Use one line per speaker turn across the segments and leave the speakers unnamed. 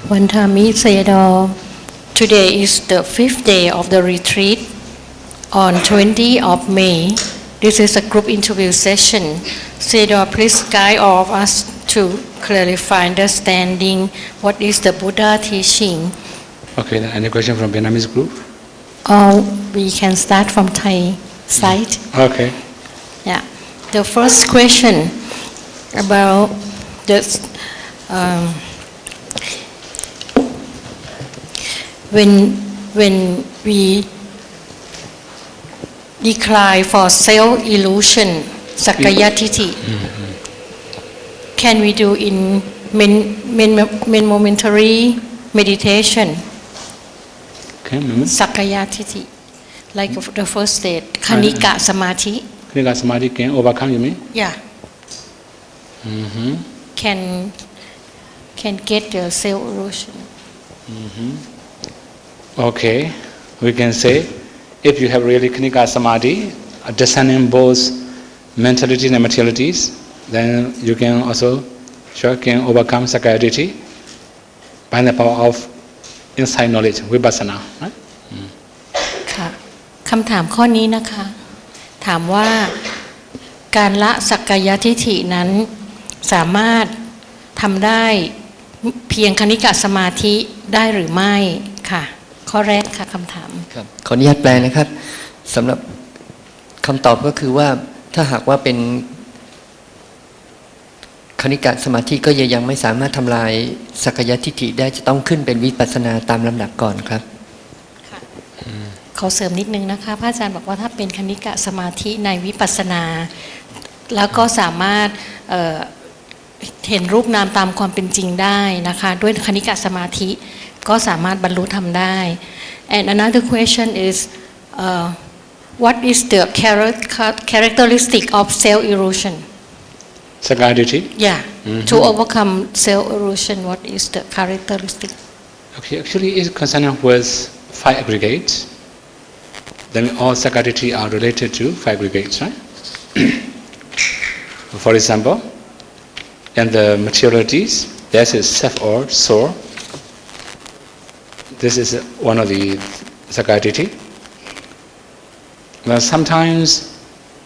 Wantami Sayadaw, today is the 5th day of the retreat on 20th of May. This is a group interview session. Sayadaw, please guide all of us to clarify understanding what is the Buddha teaching.
Okay, any question from Vietnamese group?
Or we can start from Thai side.
Okay.
Yeah. The first question about this, when we decline for self-illusion, Sakkaya Titi, can we do in momentary meditation,
Okay,
Sakkaya Titi, like the first state, Khanika Samadhi?
Khanika Samadhi can overcome, you mean?
Yeah. Can get the self-illusion.
Okay, we can say, if you have really Khanika Samadhi, discerning both mentalities and materialities, then you can also can overcome Sakkaya Ditthi by the power of insight knowledge, Vipassana. Right?
ค่ะคำถามข้อนี้นะคะถามว่าการละสักกายทิฏฐินั้นสามารถทำได้เพียงคณิกะสมาธิได้หรือไม่ค่ะข้อแรกค่ะคำถาม
ครับขออนุญาตแปลนะครับสำหรับคำตอบก็คือว่าถ้าหากว่าเป็นคณิกะสมาธิก็ยังไม่สามารถทำลายสักกายทิฏฐิได้จะต้องขึ้นเป็นวิปัสสนาตามลำดับก่อนครับ
ค่ะขอเสริมนิดนึงนะคะพระอาจารย์บอกว่าถ้าเป็นคณิกะสมาธิในวิปัสสนาแล้วก็สามารถเห็นรูปนามตามความเป็นจริงได้นะคะด้วยคณิกะสมาธิก็สามารถบรรลุธรรมได้ and another question is what is the characteristic of self illusion
Sakkaya Ditthi?
Yeah. To overcome self-illusion, what is the characteristic?
Okay, actually it's concerned with 5 aggregates. Then all Sakkaya Ditthi are related to 5 aggregates, right? For example, in the materialities, there's a self or soul. This is one of the Sakkaya Ditthi. Well, sometimes,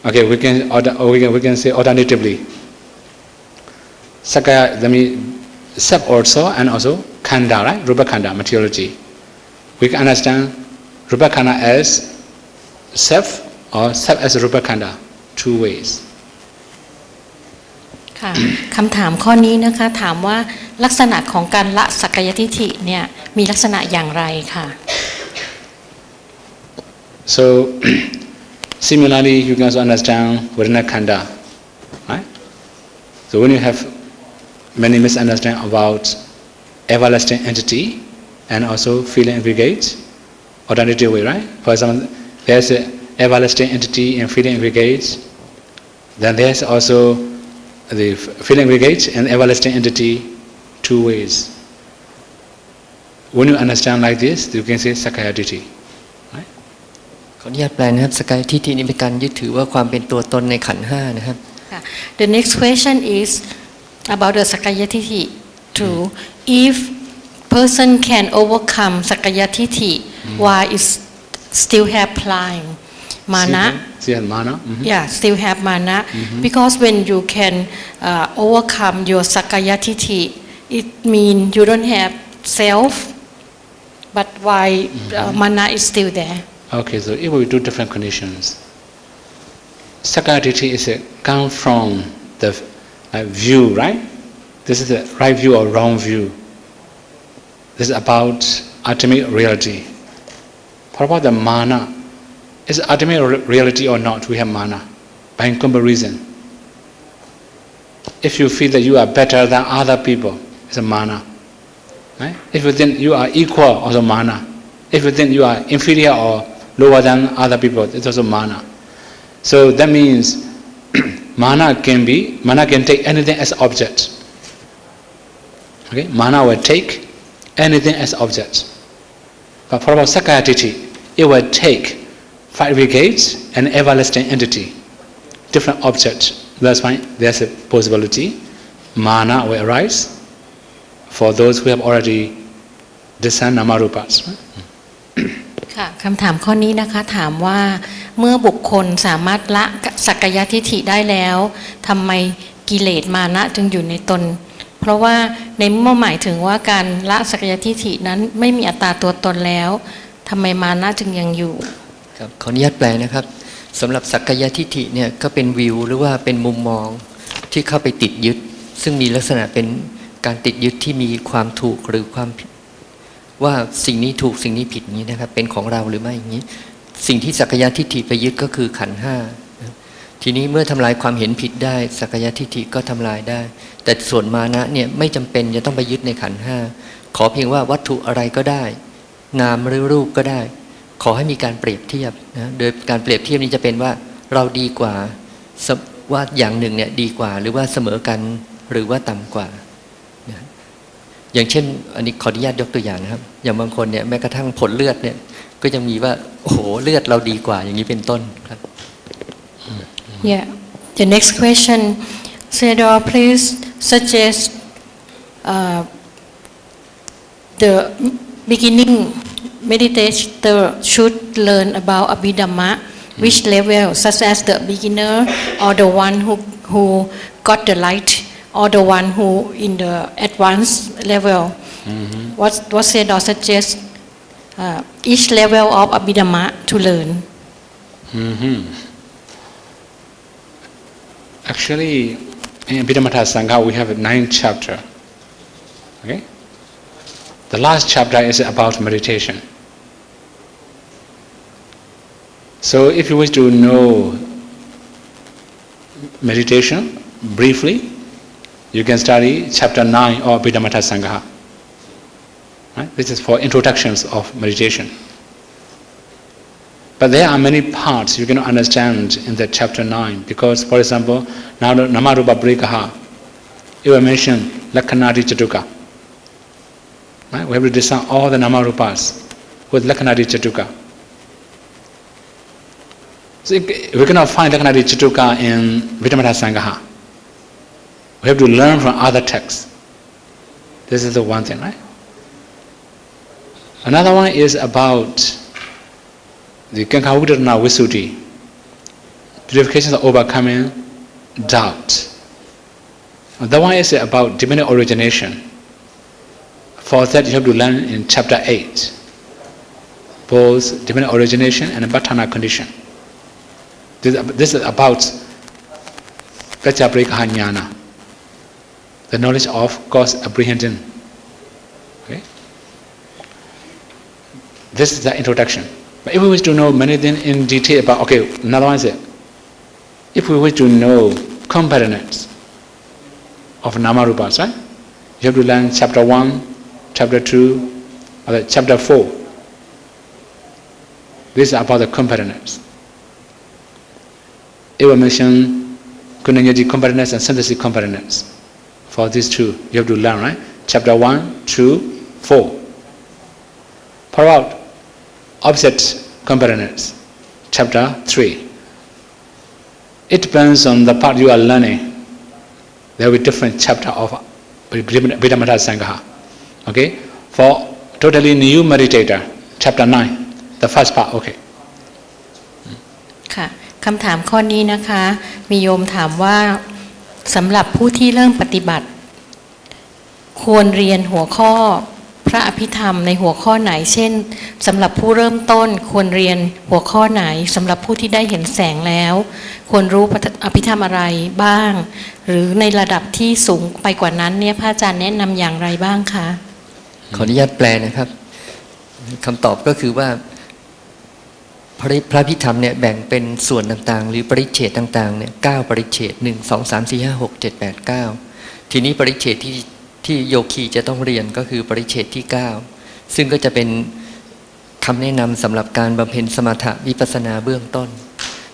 okay, we can say alternatively. Sakkaya, self also and also khanda, right? Rupa khanda, materiality. We can understand Rupa khanda as self or self as Rupa khanda, 2 ways.
ค่ะคำถามข้อนี้นะคะถามว่าลักษณะของการละสักกายทิฏฐิเนี่ยมีลักษณะอย่างไรค่ะ
So similarly, you can also understand Vedana khanda, right? So when you have many misunderstandings about everlasting entity and also feeling aggregate, alternative way, right? For example, there's an everlasting entity and feeling aggregate. Then there's also the feeling aggregate and everlasting entity, 2 ways. When you understand like this, you can say Sakkaya Ditthi, right?
ขออนุญาตแปลนะครับสักกายทิฏฐินี้เป็นการยึดถือว่าความเป็นตัวตนในขันธ์5นะครับ
The next question is about the Sakkaya Ditthi too. If person can overcome Sakkaya Ditthi, why is still have pride, mana?
Still have mana.
Yeah, still have mana. Because when you can overcome your Sakkaya Ditthi, it means you don't have self, but why mana is still there?
Okay, so if we do different conditions, Sakkaya Ditthi is come from the view, right? This is the right view or wrong view. This is about ultimate reality. What about the mana? Is it ultimate reality or not? We have mana by comparison. If you feel that you are better than other people, it's a mana. Right? If you think you are equal, also mana. If you think you are inferior or lower than other people, it's also mana. So that means mana can take anything as object. Okay, mana will take anything as object. But for about Sakkaya Ditthi, it will take 5 aggregates and everlasting entity, different objects. That's why there's a possibility mana will arise for those who have already discern namarupas.
ค่ะคำถามข้อนี้นะคะถามว่าเมื่อบุคคลสามารถละสักกายทิฏฐิได้แล้วทำไมกิเลสมานะจึงอยู่ในตน เพราะว่าในเมื่อหมายถึงว่าการละสักกายทิฏฐินั้นไม่มีอัตตาตัวตนแล้วทำไมมานะจึงยังอยู่
ครับขออนุญาตแปลนะครับสำหรับสักกายทิฏฐิเนี่ยก็เป็นวิวหรือว่าเป็นมุมมองที่เข้าไปติดยึดซึ่งมีลักษณะเป็นการติดยึดที่มีความถูกหรือความผิดว่าสิ่งนี้ถูกสิ่งนี้ผิดนี้นะครับเป็นของเราหรือไม่อย่างนี้สิ่งที่สักกายทิฏฐิไปยึดก็คือขันธ์ห้าทีนี้เมื่อทำลายความเห็นผิดได้สักกายทิฏฐิก็ทำลายได้แต่ส่วนมานะเนี่ยไม่จำเป็นจะต้องไปยึดในขันธ์ห้าขอเพียงว่าวัตถุอะไรก็ได้นามหรือรูปก็ได้ขอให้มีการเปรียบเทียบนะโดยการเปรียบเทียบนี้จะเป็นว่าเราดีกว่าว่าอย่างหนึ่งเนี่ยดีกว่าหรือว่าเสมอกันหรือว่าต่ำกว่านะอย่างเช่นอันนี้ขออนุญาตยกตัวอย่างนะครับอย่างบางคนเนี่ยแม้กระทั่งผลเลือดเนี่ยก็ยังมีว่าโอ้โหเลือดเราดีกว่าอย่างนี้เป็นต้นครับ
Yeah. The next question, Sayadaw, please suggest the beginning meditator should learn about Abhidhamma, which level, such as the beginner or the one who got the light or the one who in the advanced level. What Sayadaw suggests each level of Abhidhamma to learn.
Actually, in Abhidhamma Sangha we have 9 chapters. Okay? The last chapter is about meditation. So if you wish to know meditation briefly, you can study chapter 9 of Abhidhamma Sangha. Right? This is for introductions of meditation. But there are many parts you cannot understand in that chapter 9 because, for example, now the Namarupa Brikaha, it will mention Lakhanati Chatuka. Right? We have to discern all the Namarupas with Lakhanati Chatuka. So we cannot find Lakhanati Chatuka in Abhidhamma Sangha. We have to learn from other texts. This is the one thing, right? Another one is about the Kankavudana Visuddhi, purification of overcoming doubt. That one is about divine origination. For that you have to learn in chapter 8, both divine origination and Bhatthana condition. This is about Prajnaprikaha Jnana, the knowledge of cause apprehending. Okay? This is the introduction. But if we wish to know many things in detail about, okay, another one is it. If we wish to know comparateness of Namarupas, right? You have to learn chapter 1, chapter 2, or chapter 4. This is about the comparateness. It will mention Kunanyati comparateness and synthesis comparateness. For these two, you have to learn, right? Chapter 1, 2, 4. For about opposite comparateness, chapter 3. It depends on the part you are learning. There will be different chapter of Abhidhamma Sangha. Okay? For totally new meditator, chapter 9, the first part, okay.
ค่ะคำถามข้อนี้นะคะมีโยมถามว่าสำหรับผู้ที่เริ่มปฏิบัติควรเรียนหัวข้อพระอภิธรรมในหัวข้อไหนเช่นสำหรับผู้เริ่มต้นควรเรียนหัวข้อไหนสำหรับผู้ที่ได้เห็นแสงแล้วควรรู้อภิธรรมอะไรบ้างหรือในระดับที่สูงไปกว่านั้นเนี่ยพระอาจารย์แนะนำอย่างไรบ้างคะ
ขออนุญาตแปลนะครับคำตอบก็คือว่าพระอภิธรรมเนี่ยแบ่งเป็นส่วนต่างๆหรือปริเฉดต่างๆเนี่ย9ปริเฉด1 2 3 4 5 6 7 8 9ทีนี้ปริเฉดที่โยคีจะต้องเรียนก็คือปริเฉดที่9ซึ่งก็จะเป็นคำแนะนำสำหรับการบำเพ็ญสมถะวิปัสสนาเบื้องต้น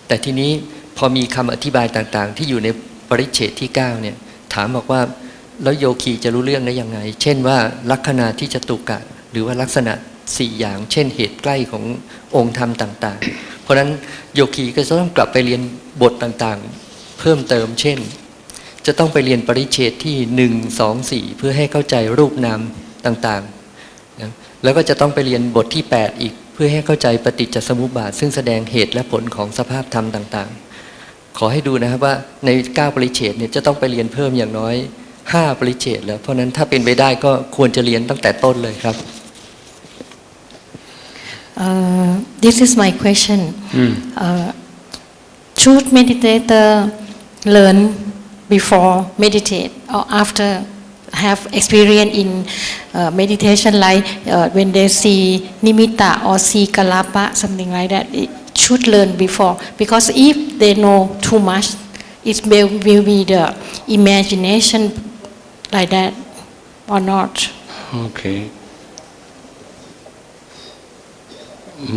แต่ทีนี้พอมีคำอธิบายต่างๆที่อยู่ในปริเฉดที่9เนี่ยถามบอกว่าแล้วโยคีจะรู้เรื่องได้ยังไงเช่นว่าลักขณะที่จตุกะหรือว่าลักษณะ4อย่างเช่นเหตุใกล้ขององค์ธรรมต่างๆเพราะฉะนั้นโยคีก็จะต้องกลับไปเรียนบทต่างๆเพิ่มเติมเช่นจะต้องไปเรียนปริเฉดที่1 2 4เพื่อให้เข้าใจรูปนามต่างๆนะ แล้วก็จะต้องไปเรียนบทที่ 8 อีก เพื่อให้เข้าใจปฏิจจสมุปบาทซึ่งแสดงเหตุและผลของสภาพธรรมต่างๆ ขอให้ดูนะครับว่าใน9ปริเฉดเนี่ยจะต้องไปเรียนเพิ่มอย่างน้อย5ปริเฉดแล้วเพราะนั้นถ้าเป็นไปได้ก็ควรจะเรียนตั้งแต่ต้นเลยครับ
This is my question. Should meditator learn before meditate or after have experience in meditation like when they see nimitta or see kalapa something like that it should learn before because if they know too much it will be the imagination like that or not.
Okay.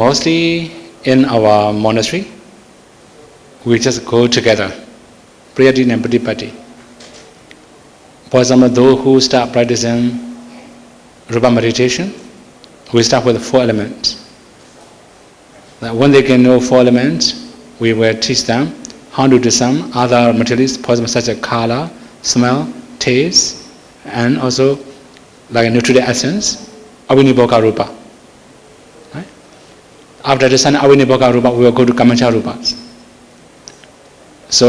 Mostly in our monastery, we just go together, Priyati and Pratipatti. For example, those who start practicing Rupa meditation, we start with 4 elements. That when they can know 4 elements, we will teach them how to do some other materials, for example, such as color, smell, taste, and also like nutrient essence, Avinibbhoga Rupa. Right? After the sun Avinibbhoga Rupa, we will go to Kamacha Rupas. So,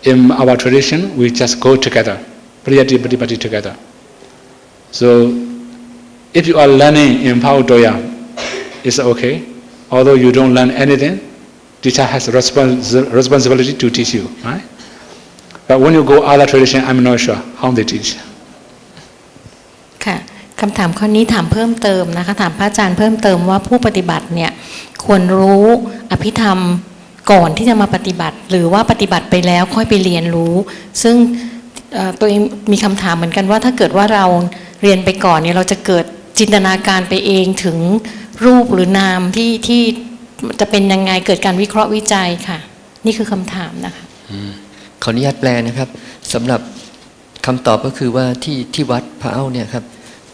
in our tradition, we just go together, Priyati Pratipatti together. So, if you are learning in Phaotoya, it's okay. Although you don't learn anything, teacher has responsibility to teach you, right? But when you go other tradition, I'm not sure how they teach.
ค่ะคำถามข้อนี้ถามเพิ่มเติมนะคะถามพระอาจารย์เพิ่มเติมว่าผู้ปฏิบัติเนี่ยควรรู้อภิธรรมก่อนที่จะมาปฏิบัติหรือว่าปฏิบัติไปแล้วค่อยไปเรียนรู้ซึ่งตัวเองมีคำถามเหมือนกันว่าถ้าเกิดว่าเราเรียนไปก่อนเนี่ยเราจะเกิดจินตนาการไปเองถึงรูปหรือนามที่จะเป็นยังไงเกิดการวิเคราะห์วิจัยค่ะนี่คือคำถามนะคะ
ขออนุญาตแปลนะครับสำหรับคำตอบก็คือว่าที่วัดพระเอ้าเนี่ยครับ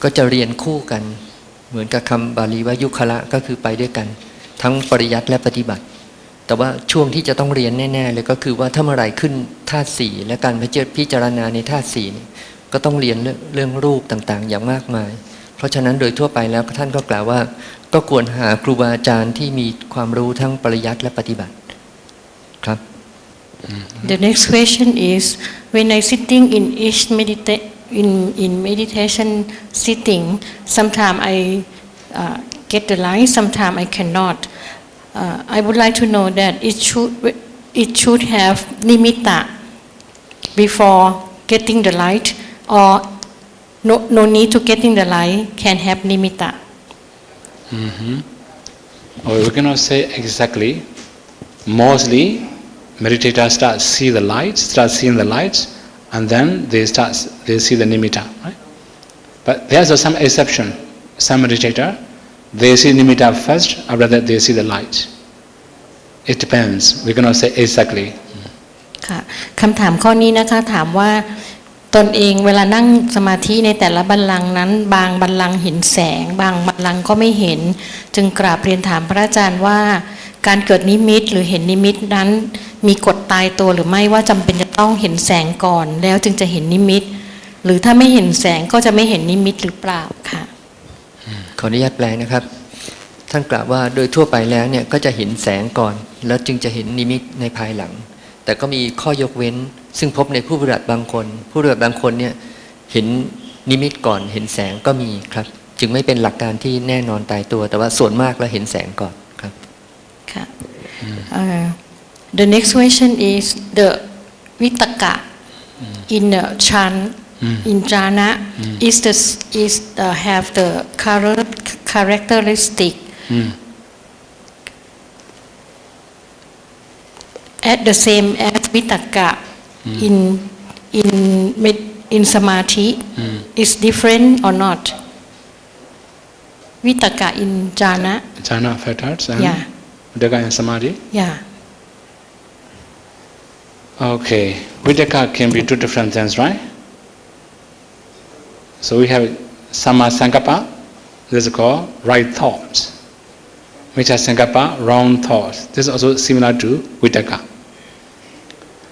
ก็จะเรียนคู่กันเหมือนกับคำบาลีว่ายุคละก็คือไปด้วยกันทั้งปริยัติและปฏิบัติแต่ว่าช่วงที่จะต้องเรียนแน่ๆเลยก็คือว่าถ้าเมื่อไหร่ขึ้นธาตุสี่และการพิจารณาในธาตุสี่ก็ต้องเรียนเรื่องรูปต่างๆอย่างมากมายเพราะฉะนั้นโดยทั่วไปแล้วท่านก็กล่าวว่าก็ควรหาครูบาอาจารย์ที่มีความรู้ทั้งปริยัติและปฏิบัติครับ
The next question is when I sitting in each in meditation sitting sometimes I get the light sometimes I cannot I would like to know that it should have nimitta before getting the light or no need to getting the light can have nimitta.
We cannot say exactly. Mostly, meditators start seeing the light, and then they see the nimitta. Right? But there's some exception. Some meditator, they see nimitta first. After that, they see the light. It depends. We cannot say exactly.
ค่ะคำถามข้อนี้นะคะถามว่าตนเองเวลานั่งสมาธิในแต่ละบัลลังก์นั้นบางบัลลังก์เห็นแสงบางบัลลังก์ก็ไม่เห็นจึงกราบเรียนถามพระอาจารย์ว่าการเกิดนิมิตหรือเห็นนิมิตนั้นมีกฎตายตัวหรือไม่ว่าจำเป็นจะต้องเห็นแสงก่อนแล้วจึงจะเห็นนิมิตหรือถ้าไม่เห็นแสงก็จะไม่เห็นนิมิตหรือเปล่าค่ะ
ขออนุญาตแปลนะครับท่านกล่าวว่าโดยทั่วไปแล้วเนี่ยก็จะเห็นแสงก่อนแล้วจึงจะเห็นนิมิตในภายหลังแต่ก็มีข้อยกเว้นซึ่งพบในผู้ปฏิบัติบางคนเนี่ยเห็นนิมิตก่อนเห็นแสงก็มีครับจึงไม่เป็นหลักการที่แน่นอนตายตัวแต่ว่าส่วนมากแล้วเห็นแสงก่อนครับ
ค่ะThe next question is the vitaka in the chan in jhana is have the characteristic at the same as vitaka in samadhi is different or not vitaka in jhana
factors and vitaka in samadhi Okay, vitaka can be 2 different things, right? So we have samma sankappa, this is called right thoughts. Miccha sankappa, wrong thoughts. This is also similar to vitaka.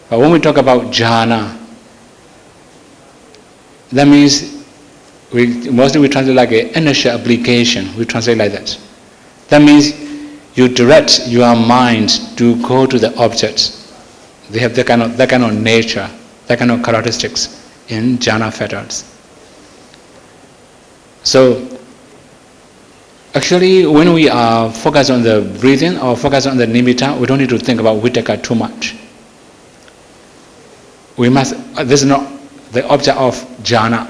But when we talk about jhana, that means mostly we translate like an inertial application. We translate like that. That means you direct your mind to go to the objects. They have that kind of nature, that kind of characteristics in jhana fetters. So actually, when we are focused on the breathing or focused on the nimitta, we don't need to think about vitakka too much. This is not the object of jhana.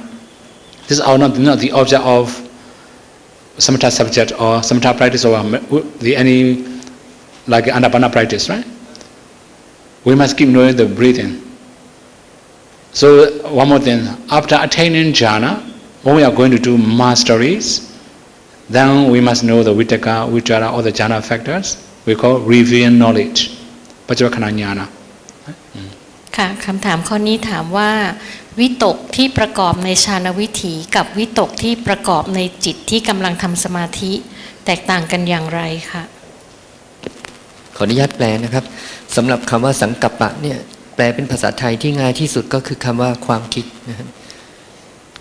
This is not the object of samatha subject or samatha practice or any like anapana practice, right? We must keep knowing the breathing. So one more thing, after attaining jhana, when we are going to do masteries, then we must know the vitakka, vichara, or the jhana factors. We call revealed knowledge, Paccavakkkhana jnana.
ค่ะคำถามข้อนี้ถามว่าวิตกที่ประกอบในฌานวิถีกับวิตกที่ประกอบในจิตที่กำลังทำสมาธิแตกต่างกันอย่างไรคะ
ขออนุญาตแปลนะครับสำหรับคำว่าสังกัปปะเนี่ยแปลเป็นภาษาไทยที่ง่ายที่สุดก็คือคำว่าความคิดนะครับ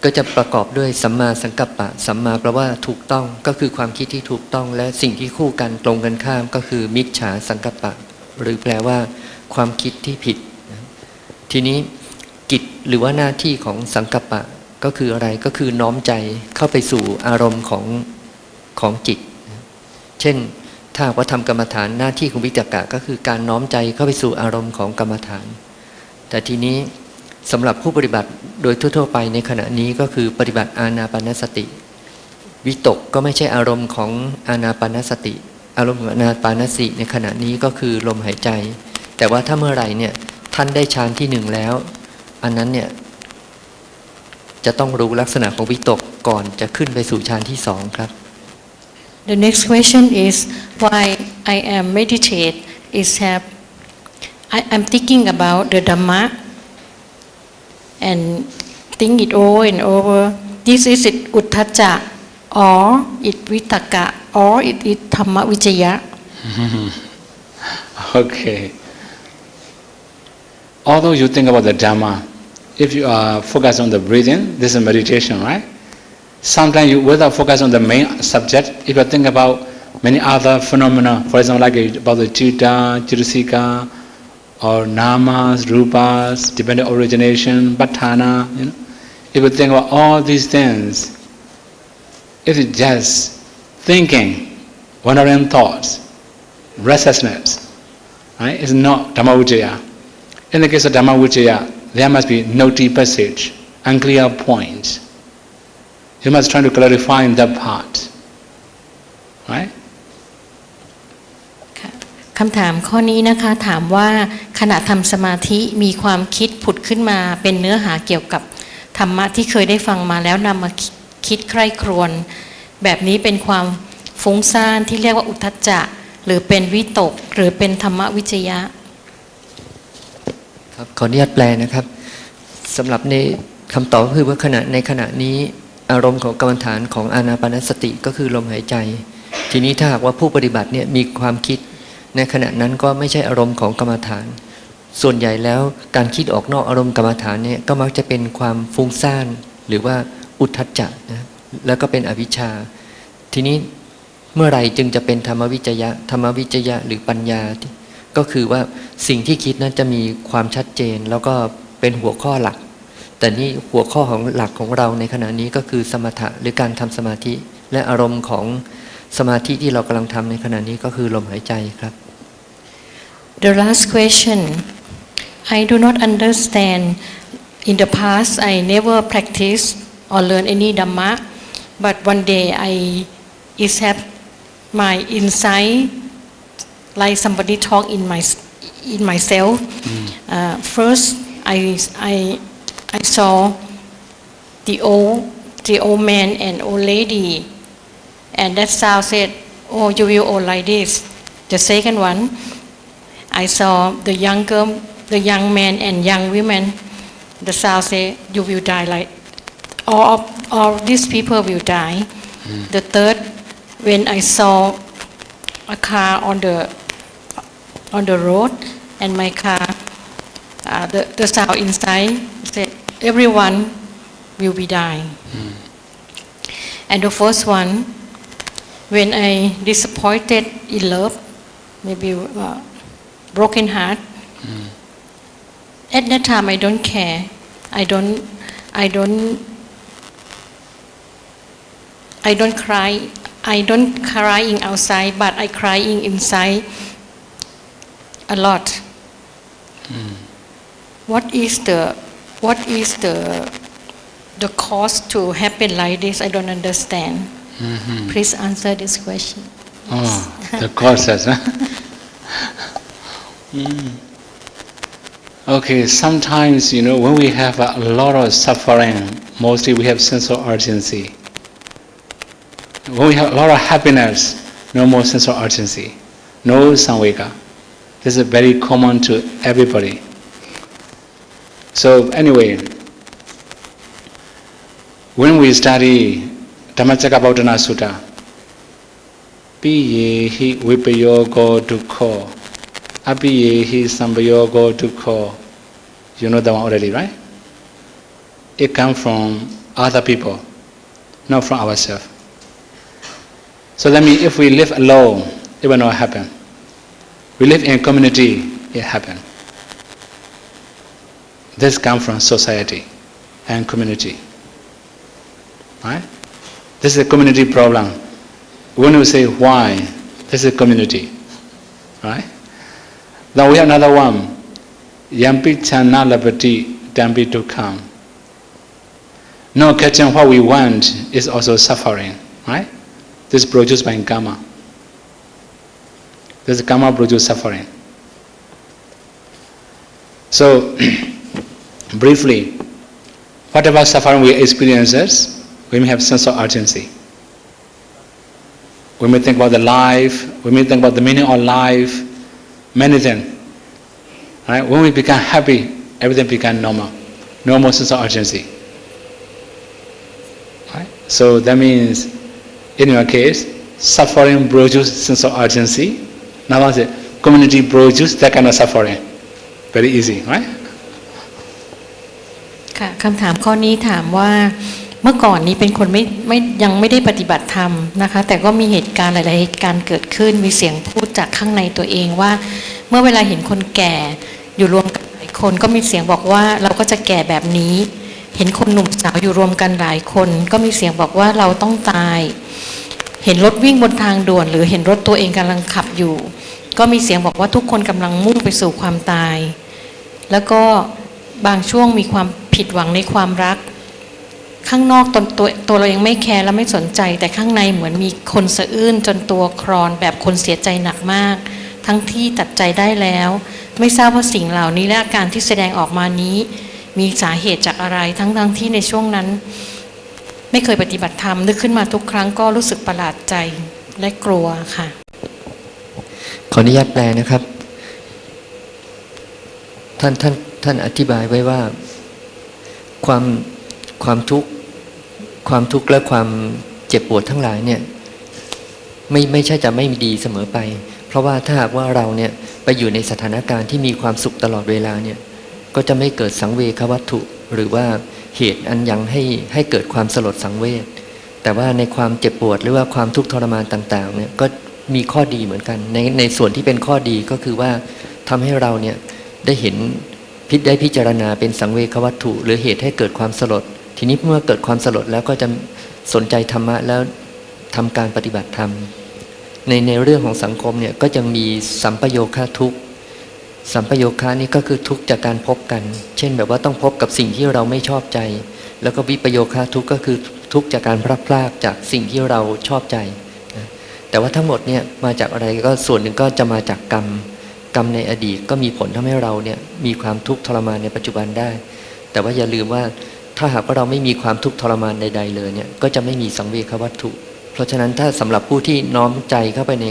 ก็จะประกอบด้วยสัมมาสังกัปปะสัมมาแปลว่าถูกต้องก็คือความคิดที่ถูกต้องและสิ่งที่คู่กันตรงกันข้ามก็คือมิจฉาสังกัปปะหรือแปลว่าความคิดที่ผิดทีนี้กิจหรือว่าหน้าที่ของสังกัปปะก็คืออะไรก็คือน้อมใจเข้าไปสู่อารมณ์ของจิตเช่นถ้าว่าทำกรรมฐานหน้าที่ของวิจักกะก็คือการน้อมใจเข้าไปสู่อารมณ์ของกรรมฐานแต่ทีนี้สำหรับผู้ปฏิบัติโดยทั่วๆไปในขณะนี้ก็คือปฏิบัติอานาปานสติวิตกก็ไม่ใช่อารมณ์ของอานาปานสติอารมณ์ของอานาปานสติในขณะนี้ก็คือลมหายใจแต่ว่าถ้าเมื่อไหร่เนี่ยท่านได้ฌานที่หนึ่งแล้วอันนั้นเนี่ยจะต้องรู้ลักษณะของวิตกก่อนจะขึ้นไปสู่ฌานที่สองครับ
The next question is why I am meditate is have I'm thinking about the Dhamma and think it over and over. This is it uddhacca or it vitakka or it is dhamma vicaya.
Okay. Although you think about the Dhamma, if you are focused on the breathing, this is meditation, right? Sometimes you, without focus on the main subject, if you think about many other phenomena, for example, like about the citta, citasika, or namas, rupas, dependent origination, patthana, if you think about all these things, if it's just thinking, wandering thoughts, restlessness, right? It's not Dhammavicaya. In the case of Dhammavicaya, there must be noti passage, unclear points. You must try to clarify in that part, right?
คำถามข้อนี้นะคะถามว่าขณะทำสมาธิมีความคิดผุดขึ้นมาเป็นเนื้อหาเกี่ยวกับธรรมะที่เคยได้ฟังมาแล้วนำมาคิดใคร่ครวญแบบนี้เป็นความฟุ้งซ่านที่เรียกว่าอุทธัจจะหรือเป็นวิตกหรือเป็นธรรมวิจยะ
ครับขออนุญาตแปลนะครับสำหรับในคำตอบก็คือว่าในขณะนี้อารมณ์ของกรรมฐานของอานาปานสติก็คือลมหายใจทีนี้ถ้าหากว่าผู้ปฏิบัติเนี่ยมีความคิดในขณะนั้นก็ไม่ใช่อารมณ์ของกรรมฐานส่วนใหญ่แล้วการคิดออกนอกอารมณ์กรรมฐานเนี่ยก็มักจะเป็นความฟุ้งซ่านหรือว่าอุทธัจจะนะแล้วก็เป็นอวิชชาทีนี้เมื่อไหร่จึงจะเป็นธรรมวิจยะหรือปัญญาก็คือว่าสิ่งที่คิดนั้นจะมีความชัดเจนแล้วก็เป็นหัวข้อหลักแต่นี่หัวข้อของหลักของเราในขณะนี้ก็คือสมถะหรือการทำสมาธิและอารมณ์ของสมาธิที่เรากำลังทำในขณะนี้ก็คือลมหายใจครับ
The last question I do not understand in the past I never practiced or learn any Dhamma but one day I is have my insight like somebody talk in myself first I saw the old man and old lady and that sound said oh you will all like this the second one I saw the young man and young women the sound said you will die like all these people will die the third when I saw a car on the road and my car the sound inside said everyone will be dying And the first one, when I disappointed in love, maybe broken heart, at that time I don't care. I don't cry. I don't crying outside, but I crying inside a lot. What is the cause to happen like this? I don't understand. Please answer this question.
Oh, the causes, huh? Okay, sometimes, when we have a lot of suffering, mostly we have sense of urgency. When we have a lot of happiness, no more sense of urgency, no samvega. This is very common to everybody. So anyway, when we study Dhammacakkappavattana Sutta, Piyehi vipayogo dukkho, apiyehi samvayogo dukkho. You know that one already, right? It comes from other people, not from ourselves. So that means if we live alone, it will not happen. We live in a community, it happens. This comes from society and community. Right? This is a community problem. When we say why, this is a community. Right? Then we have another one. Yampi chana labati dampi dukkam. Not getting what we want is also suffering. Right? This is produced by karma. This karma produces suffering. So, briefly, whatever suffering we experience, we may have sense of urgency. We may think about the life, we may think about the meaning of life, many things. Right? When we become happy, everything becomes normal. No more sense of urgency. Right? So that means, in your case, suffering produces sense of urgency. Now I say, community produces that kind of suffering. Very easy, right?
ค่ะคำถามข้อนี้ถามว่าเมื่อก่อนนี้เป็นคนยังไม่ได้ปฏิบัติธรรมนะคะแต่ก็มีเหตุการณ์หลายๆเหตุการณ์เกิดขึ้นมีเสียงพูดจากข้างในตัวเองว่าเมื่อเวลาเห็นคนแก่อยู่รวมกันหลายคนก็มีเสียงบอกว่าเราก็จะแก่แบบนี้เห็นคนหนุ่มสาวอยู่รวมกันหลายคนก็มีเสียงบอกว่าเราต้องตายเห็นรถวิ่งบนทางด่วนหรือเห็นรถตัวเองกำลังขับอยู่ก็มีเสียงบอกว่าทุกคนกำลังมุ่งไปสู่ความตายแล้วก็บางช่วงมีความผิดหวังในความรักข้างนอกตัวเรายังไม่แคร์และไม่สนใจแต่ข้างในเหมือนมีคนสะอื้นจนตัวคลอนแบบคนเสียใจหนักมากทั้งที่ตัดใจได้แล้วไม่ทราบว่าสิ่งเหล่านี้และอาการที่แสดงออกมานี้มีสาเหตุจากอะไรทั้งที่ในช่วงนั้นไม่เคยปฏิบัติธรรมนึกขึ้นมาทุกครั้งก็รู้สึกประหลาดใจและกลัวค่ะ
ขออนุญาตแปลนะครับท่านอธิบายไว้ว่าความทุกข์และความเจ็บปวดทั้งหลายเนี่ยไม่ใช่จะไม่ดีเสมอไปเพราะว่าถ้าหากว่าเราเนี่ยไปอยู่ในสถานการณ์ที่มีความสุขตลอดเวลาเนี่ยก็จะไม่เกิดสังเวชวัตถุหรือว่าเหตุอันยังให้เกิดความสลดสังเวชแต่ว่าในความเจ็บปวดหรือว่าความทุกข์ทรมานต่างๆเนี่ยก็มีข้อดีเหมือนกันในส่วนที่เป็นข้อดีก็คือว่าทำให้เราเนี่ยได้เห็นได้พิจารณาเป็นสังเวชวัตถุหรือเหตุให้เกิดความสลดทีนี้เมื่อเกิดความสลดแล้วก็จะสนใจธรรมะแล้วทำการปฏิบัติธรรมในเรื่องของสังคมเนี่ยก็ยังมีสัมปโยคะทุกข์สัมปโยคะนี่ก็คือทุกข์จากการพบกันเช่นแบบว่าต้องพบกับสิ่งที่เราไม่ชอบใจแล้วก็วิปโยคะทุกข์ก็คือทุกข์จากการพลัดพรากจากสิ่งที่เราชอบใจแต่ว่าทั้งหมดเนี่ยมาจากอะไรก็ส่วนหนึ่งก็จะมาจากกรรมในอดีตก็มีผลทำให้เราเนี่ยมีความทุกข์ทรมานในปัจจุบันได้แต่ว่าอย่าลืมว่าถ้าหากว่าเราไม่มีความทุกข์ทรมานใดๆเลยเนี่ยก็จะไม่มีสังเวชวัตถุเพราะฉะนั้นถ้าสำหรับผู้ที่น้อมใจเข้าไปใน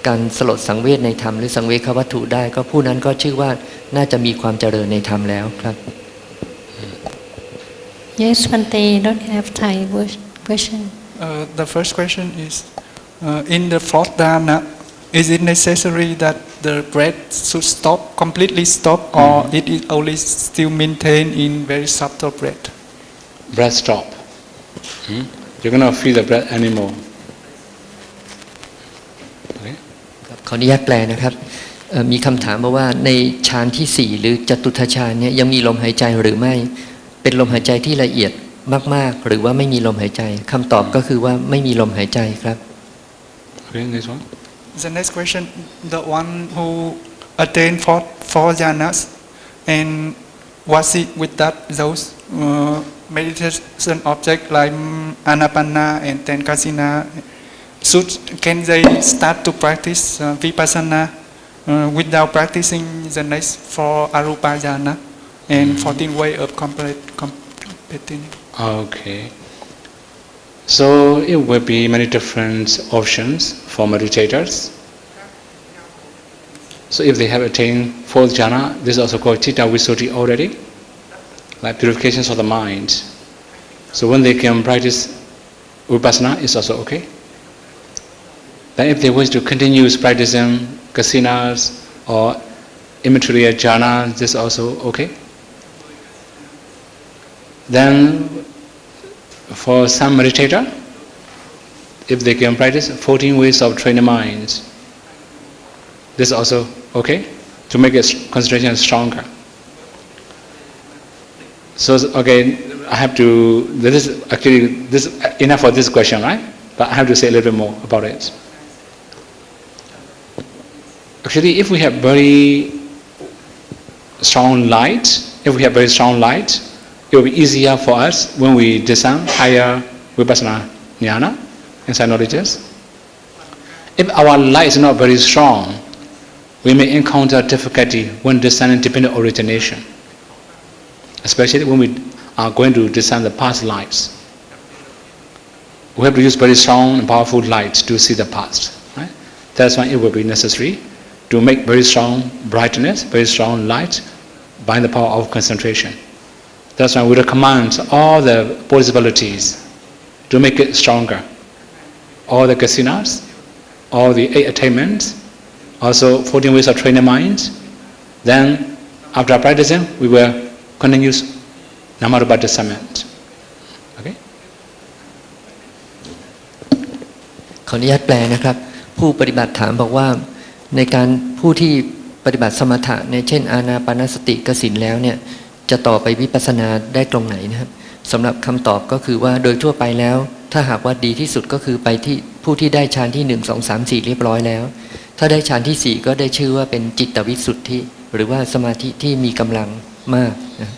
การสลดสังเวชในธรรมหรือสังเวชวัตถุได้ก็ผู้นั้นก็ชื่อว่าน่าจะมีความเจริญในธรรมแล้วครับ
Yes, Bhante, don't have Thai question.
The first question is in the fourth dhyana, is it necessary that the breath should stop, completely stop, or it is only still maintained in very subtle breath?
Breath stop. You cannot feel the breath anymore. Okay?
ครับขออนุญาตแปลนะครับมีคำถามมาว่าในฌานที่ 4 หรือจตุทัชฌานเนี่ยยังมีลมหายใจหรือไม่เป็นลมหายใจที่ละเอียดมากๆหรือว่าไม่มีลมหายใจคำตอบก็คือว่าไม่มีลมหายใจครับ
Okay, next one.
The next question, the one who attained four jhanas and was it with that those meditation object like anapana and then kasina, can they start to practice vipassana without practicing the next four arupa jhana and 14 way of completing?
Okay. So it will be many different options for meditators. So if they have attained fourth jhana, this is also called Chitta Visuddhi already, like purifications of the mind. So when they can practice Vipassana, it's also okay. Then if they wish to continue practicing kasinas or immaterial jhana, this is also okay. Then for some meditator, if they can practice 14 ways of training minds, this is also okay to make its concentration stronger. So okay, I have to. This is enough for this question, right? But I have to say a little bit more about it. Actually, if we have very strong light, it will be easier for us when we discern higher vipassana jnana inside knowledges. If our light is not very strong, we may encounter difficulty when discerning dependent origination, especially when we are going to discern the past lives. We have to use very strong and powerful light to see the past. Right? That's why it will be necessary to make very strong brightness, very strong light by the power of concentration. That's why we recommend all the possibilities to make it stronger. All the kasinas, all the 8 attainments, also 14 ways of training minds. Then, after practicing, we will continue Namarupa discernment. Okay?
ขออนุญาตแปลนะครับผู้ปฏิบัติถามบอกว่าในการผู้ที่ปฏิบัติสมถะเนี่ยเช่นอานาปานสติกสินแล้วเนี่ยจะต่อไปวิปัสสนาได้ตรงไหนนะครับสำหรับคำตอบก็คือว่าโดยทั่วไปแล้วถ้าหากว่าดีที่สุดก็คือไปที่ผู้ที่ได้ฌานที่1 2 3 4เรียบร้อยแล้วถ้าได้ฌานที่4ก็ได้ชื่อว่าเป็นจิตวิสุทธิหรือว่าสมาธิที่มีกำลังมากนะ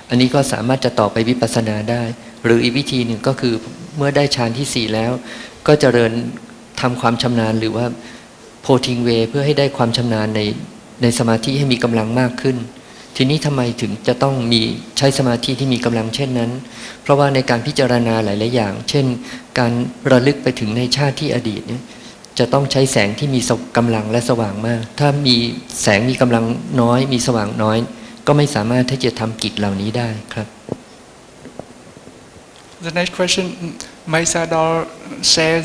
อันนี้ก็สามารถจะต่อไปวิปัสสนาได้หรืออีกวิธีหนึ่งก็คือเมื่อได้ฌานที่4แล้วก็เจริญทำความชำนาญหรือว่าโพธิงเวเพื่อให้ได้ความชำนาญในสมาธิให้มีกำลังมากขึ้นทีนี้ทำไมถึงจะต้องมีใช้สมาธิที่มีกำลังเช่นนั้นเพราะว่าในการพิจารณาหลายๆอย่างเช่นการระลึกไปถึงในชาติที่อดีตเนี่ยจะต้องใช้แสงที่มีกำลังและสว่างมากถ้ามีแสงมีกำลังน้อยมีสว่างน้อยก็ไม่สามารถที่จะทำกิจเหล่านี้ได้ครับ
The next question, may Sador share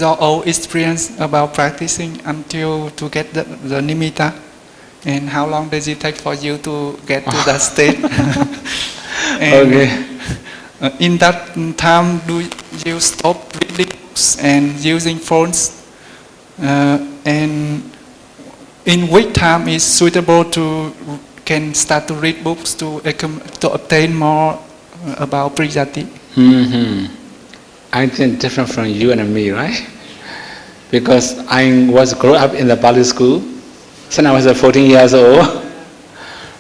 your own experience about practicing until to get the nimitta, and how long does it take for you to get to that state? And
Okay.
In that time, do you stop reading books and using phones? And in which time is suitable to can start to read books to obtain more about Prijati?
I think different from you and me, right? Because I was grew up in the Pali school since I was 14 years old.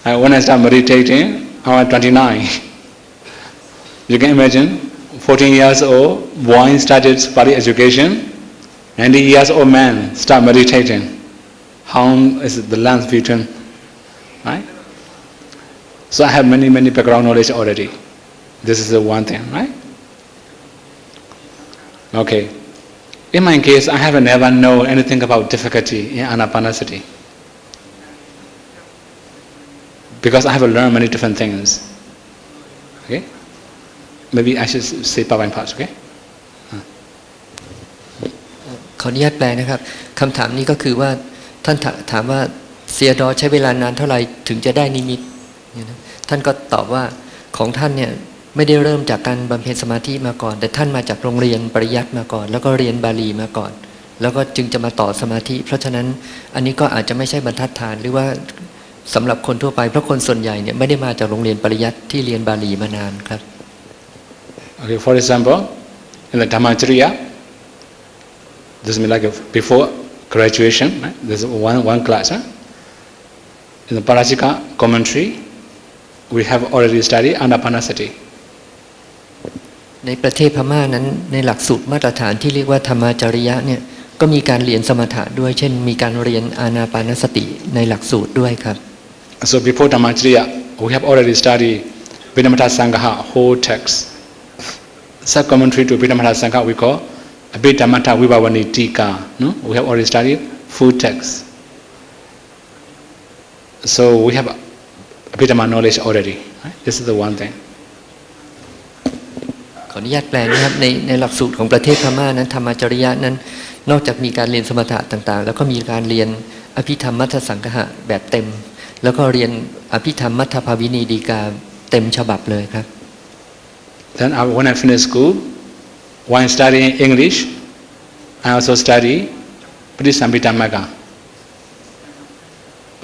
And when I started meditating, I was 29. You can imagine, 14 years old, boy started Pali education, 90 years old man start meditating. How is the length between, right? So I have many background knowledge already. This is the one thing, right? Okay. In my case, I have never known anything about difficulty in Anapanasati. Because I have learned many different things. Okay? Maybe I should say part by part, okay?
ขออนุญาตแปลนะครับคำถามนี้ก็คือว่าท่านถามว่าเซียดอใช้เวลานานเท่าไหร่ถึงจะได้นิมิตท่านก็ตอบว่าของท่านเนี่ย ไม่ได้เริ่มจากการบำเพ็ญสมาธิมาก่อน แต่ท่านมาจากโรงเรียนปริยัติมาก่อน แล้วก็เรียนบาลีมาก่อน แล้วก็จึงจะมาต่อสมาธิ เพราะฉะนั้นอันนี้ก็อาจจะไม่ใช่บรรทัดฐานหรือว่าสำหรับคนทั่วไปเพราะคนส่วนใหญ่เนี่ยไม่ได้มาจากโรงเรียนปริยัติที่เรียนบาลีมานานครับ
Okay, for example, in the Dhammacharya, this is like before graduation, right? There's one class. Huh? In the Parajika commentary, we have already studied Anapanasati.
ในประเทศพม่านั้นในหลักสูตรมาตรฐานที่เรียกว่าธรรมจริยะเนี่ยก็มีการเรียนสมถะด้วยเช่นมีการเรียนอานาปานสติในหลักสูตรด้วยครับ
So before Dhammacharya, we have already studied Vinamata Sangha whole text. Sub-commentary to Vinamata Sangha we call Abhidhammata Vibhavani Tika. No? We have already studied full text. So we have Abhidhamma knowledge already. Right? This is the one thing.
ขออนุญาตแปลนะครับในหลักสูตรของประเทศพม่านั้นธรรมจริยะนั้นนอกจากมีการเรียนสมถะต่างๆแล้วก็มีการเรียนอภิธรรมมัทธสังฆะแบบเต็มแล้วก็เรียนอภิธรรมมัทธภาวินีฎีกาเต็มฉบับเลยครับ
Then when I finish school, while studying English, I also study Pradisambhidhammaga.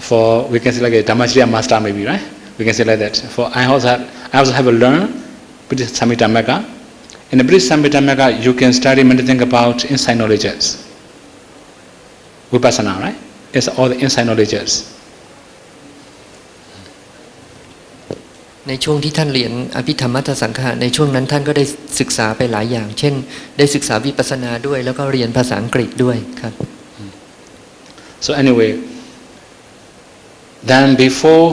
For we can say like a Dhammacharya master maybe, right? We can say like that. For I also have learned Pradisambhidhammaga. In the Pradisambhidhammaga, you can study many things about insight knowledges. Vipassana, right? It's all the insight knowledges.
ในช่วงที่ท่านเรียนอภิธรรมมัทธสังฆะในช่วงนั้นท่านก็ได้ศึกษาไปหลายอย่างเช่นได้ศึกษาวิปัสสนาด้วยแล้วก็เรียนภาษาอังกฤษด้วยครับ
So anyway, then before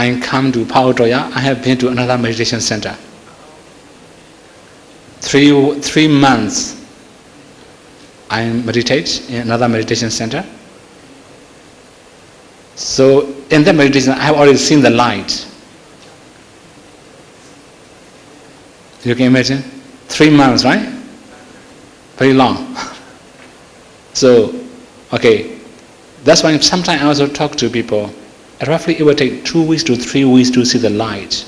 I come to Paotoya, I have been to another meditation center. 3 months I meditate in another meditation center. So in that meditation, I have already seen the light. You can imagine? 3 months, right? Very long. So, okay. That's why sometimes I also talk to people. Roughly it will take 2 weeks to 3 weeks to see the light.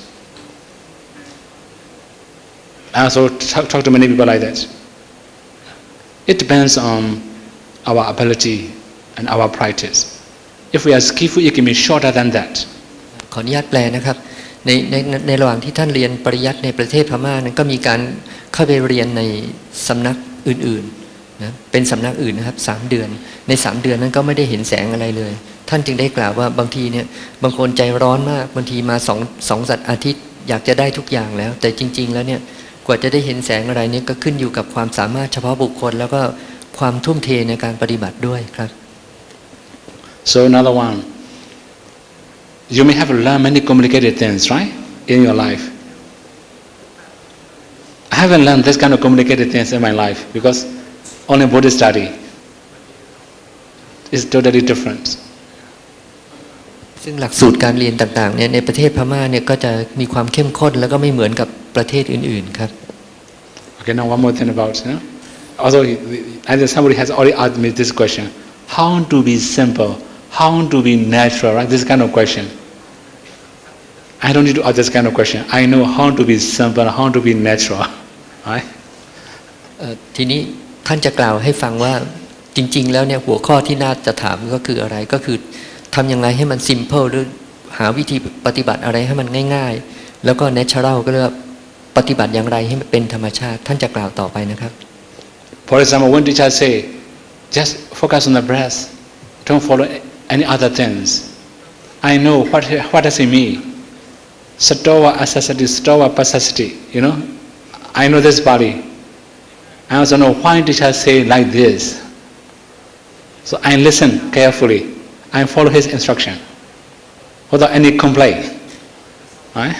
I also talk to many people like that. It depends on our ability and our practice. If we are skillful, it can be shorter than that.
ขออนุญาตแปลนะครับในระหว่างที่ท่านเรียนปริยัติในประเทศพม่านั้นก็มีการเข้าไปเรียนในสำนักอื่นๆนะเป็นสำนักอื่นนะครับ3 เดือนใน3 เดือนนั้นก็ไม่ได้เห็นแสงอะไรเลยท่านจึงได้กล่าวว่าบางทีเนี่ยบางคนใจร้อนมากบางทีมา2 สัปดาห์อาทิตย์อยากจะได้ทุกอย่างแล้วแต่จริงๆแล้วเนี่ยกว่าจะได้เห็นแสงอะไรเนี่ยก็ขึ้นอยู่กับความสามารถเฉพาะบุคคลแล้วก็ความทุ่มเทในการปฏิบัติด้วยครับ
So another one, you may have learned many complicated things, right, in your life. I haven't learned this kind of complicated things in my life because only Buddhist study is totally different.
ซึ่งหลักสูตรการเรียนต่างๆเนี่ยในประเทศพม่าเนี่ยก็จะมีความเข้มข้นแล้วก็ไม่เหมือนกับประเทศอื่นๆครับ
Okay, now one more thing about, although I think somebody has already asked me this question, how to be simple, how to be natural, right? This kind of question. I don't need to ask this kind of question. I know how to be simple, how to be natural, right?
ทีนี้ท่านจะกล่าวให้ฟังว่าจริงๆแล้วเนี่ยหัวข้อที่น่าจะถามก็คืออะไรก็คือทำยังไงให้มัน simple หรือหาวิธีปฏิบัติอะไรให้มันง่ายๆแล้วก็ natural ก็เรียกว่าปฏิบัติอย่างไรให้มันเป็นธรรมชาติท่านจะกล่าวต่อไปนะครับ
For example, when teacher say, just focus on the breath, don't follow any other things. I know what does it mean. Sattva asasati, sattva pasasati, I know this body. I also know why teacher say like this. So I listen carefully. I follow his instruction without any complaint. Right?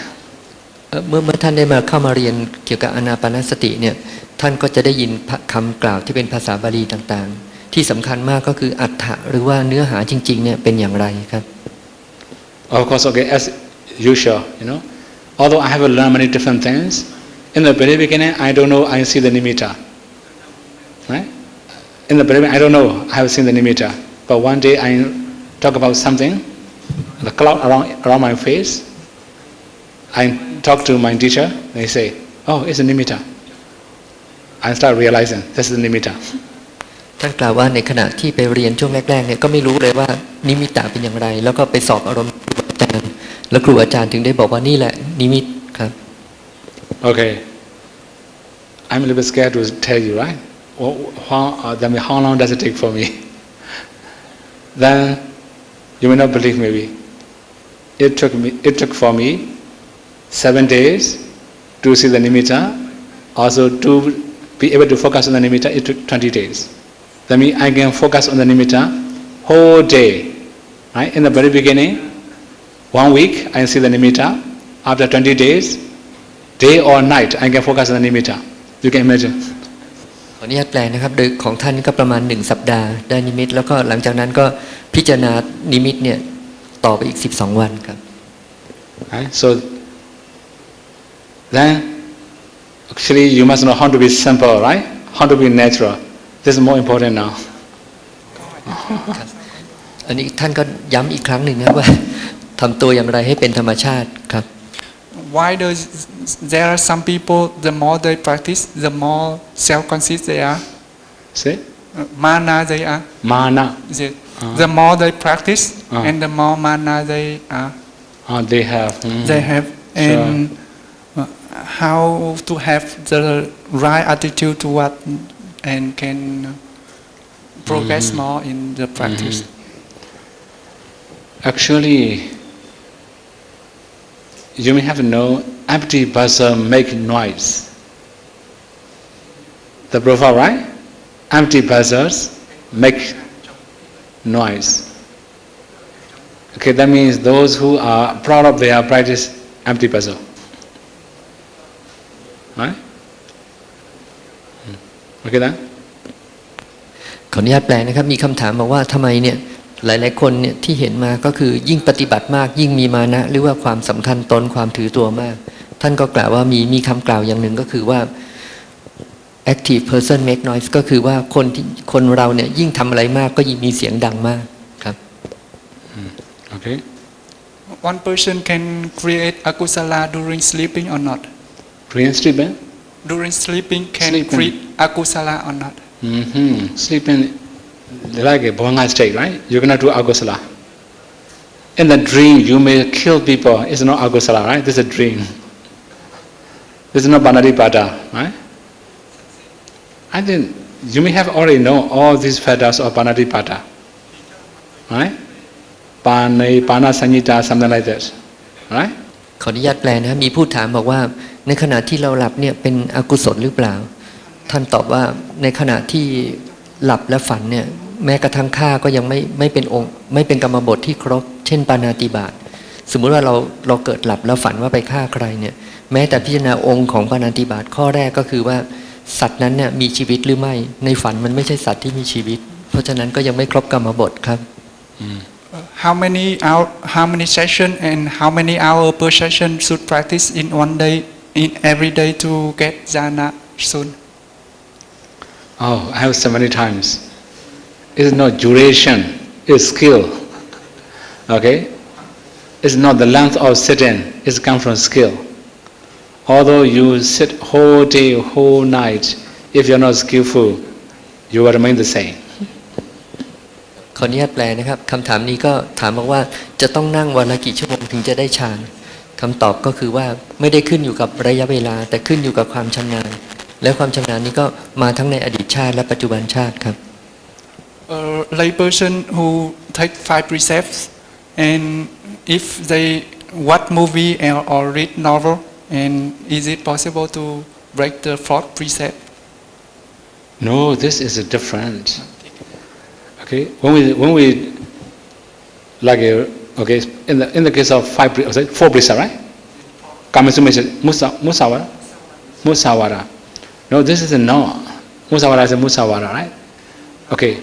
เมื่อท่านได้มาเข้ามาเรียนเกี่ยวกับอานาปานสติเนี่ยท่านก็จะได้ยินคำกล่าวที่เป็นภาษาบาลีต่างๆที่สำคัญมากก็คืออรรถะหรือว่าเนื้อหาจริงๆเนี่ยเป็นอย่างไรครับ
Of course, okay, as usual, although I have learned many different things, in the very beginning I don't know I see the nimitta. Right? In the very beginning I don't know I have seen the nimitta. But one day I talk about something, the cloud around my face, I talk to my teacher, they say, oh, it's a nimitta. I start realizing this is a nimitta.
ท่านกล่าวว่าในขณะที่ไปเรียนช่วงแรกๆเนี่ยก็ไม่รู้เลยว่านิมิตตะเป็นอย่างไร แล้วก็ไปสอบอารมณ์ครูอาจารย์แล้วครูอาจารย์ถึงได้บอกว่านี่แหละนิมิตครับ
Okay. I'm a little bit scared to tell you, right? How long does it take for me? Then you may not believe maybe. It took for me 7 days to see the nimitta. Also to be able to focus on the nimitta, it took 20 days. That means I can focus on the nimitta whole day. Right? In the very beginning, 1 week I see the nimitta. After 20 days, day or night, I can focus on the nimitta. You can imagine.
ขออนุญาตแปลนะครับโดยของท่านก็ประมาณ1สัปดาห์ได้นิมิตแล้วก็หลังจากนั้นก็พิจารณานิมิตเนี่ยต่อไปอีก12วันครับ
Right? So then actually you must know how to be simple, right? How to be natural. This is more important now.
อันนี้ท่านก็ย้ำอีกครั้งหนึ่งนะว่าทำตัวอย่างไรให้เป็นธรรมชาติครับ
Why does there are some people, the more they practice, the more self-conscious they are,
See?
mana they are.
Mana.
The more they practice,
Uh.
and the more mana they are.
They have.
They have, and how to have the right attitude to what, and can progress more in the practice.
Actually, you may have to know empty buzzer make noise. The profile, right? Empty buzzers make noise. Okay, that means those who are proud of their practice, empty buzzer. Right? Okay then?
ขออนุญาตแปลนะครับมีคำถามบอกว่าทำไมเนี่ยหลายๆคนเนี่ยที่เห็นมาก็คือยิ่งปฏิบัติมากยิ่งมีมานะหรือว่าความสำคัญตนความถือตัวมากท่านก็กล่าวว่ามีคำกล่าวอย่างหนึ่งก็คือว่า active person make noise ก็คือว่าคนเราเนี่ยยิ่งทำอะไรมากก็ยิ่งมีเสียงดังมากครับ
Okay.
One person can create akusala during sleeping or not.
Korean sleeping?
During sleeping, can
Sleeping.
create akusala or not.
Sleeping like a bhanga state, right? You cannot do agosala. In the dream, you may kill people. It's not agosala, right? This is a dream. This is not banadipata, right? I think you may have already known all these factors of banadipata, right? Pana sanyita, something like that, right?
ขออนุญาตแปลนะครับมีผู้ถามบอกว่าในขณะที่เราหลับเนี่ยเป็นอกุศลหรือเปล่า ท่านตอบว่าในขณะที่หลับและฝันเนี่ยแม้กระทั่งฆ่าก็ยังไม่เป็นองค์ไม่เป็นกรรมบทที่ครบ เช่นปาณาติบาตสมมุติว่าเราเกิดหลับแล้วฝันว่าไปฆ่าใครเนี่ยแม้แต่พิจารณาองค์ของปาณาติบาตข้อแรกก็คือว่าสัตว์นั้นเนี่ยมีชีวิตหรือไม่ในฝันมันไม่ใช่สัตว์ที่มีชีวิต เพราะฉะนั้นก็ยังไม่ครบกรรมบทครับ
How many session and how many hour per session should practice in one day, in every day to get jhana soon?
Oh, I have so many times. It's not duration, it's skill. Okay? It's not the length of sitting, it's come from skill. Although you sit whole day, whole night, if you're not skillful, you will remain the same.
ขออนุญาตแปลนะครับคำถามนี้ก็ถามบอกว่าจะต้องนั่งวันละกี่ชั่วโมงถึงจะได้ฌานคำตอบก็คือว่าไม่ได้ขึ้นอยู่กับระยะเวลาแต่ขึ้นอยู่กับความชำนาญและความชำนาญนี้ก็มาทั้งในอดีตชาติและปัจจุบันชาติครับ
A lay person who take 5 precepts, and if they watch movie or read novel, and is it possible to break the 4th precept?
No, this is different. Okay, when we like okay, in the case of 4 precepts, right? Kamasumesha, musawara. No, this is a no. Musawara is a musawara, right? Okay.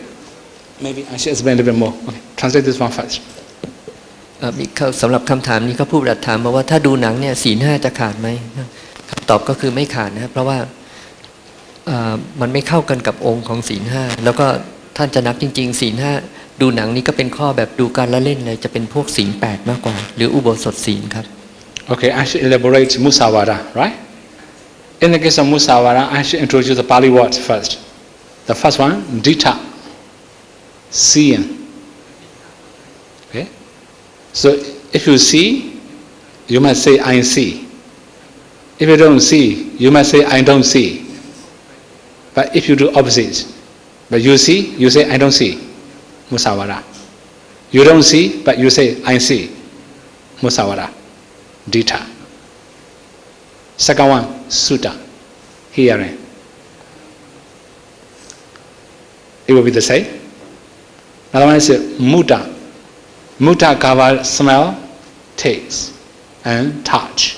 Maybe I should explain a little bit more. Okay, translate this one first.
มีสำหรับคำถามนี้ก็ผู้ปฏิบัติถามมาว่าถ้าดูหนังเนี่ยศีล 5จะขาดไหมคำตอบก็คือไม่ขาดนะครับเพราะว่ามันไม่เข้ากันกับองค์ของศีล 5แล้วก็ท่านจะนับจริงๆศีล 5ดูหนังนี้ก็เป็นข้อแบบดูการละเล่นเลยจะเป็นพวกศีล 8มากกว่าหรืออุโบสถศีลครับ
Okay, I should elaborate Musawada, right? In the case of Musawada, I should introduce the Pali words first. The first one, Dita, seeing. Okay? So if you see, you must say I see. If you don't see, you must say I don't see. But if you do opposite, but you see, you say I don't see. Musawada. You don't see, but you say I see. Musawada. Dita. Second one, Sutta. Hearing. It will be the same. Another one is Mutta. Mutta covers smell, taste, and touch.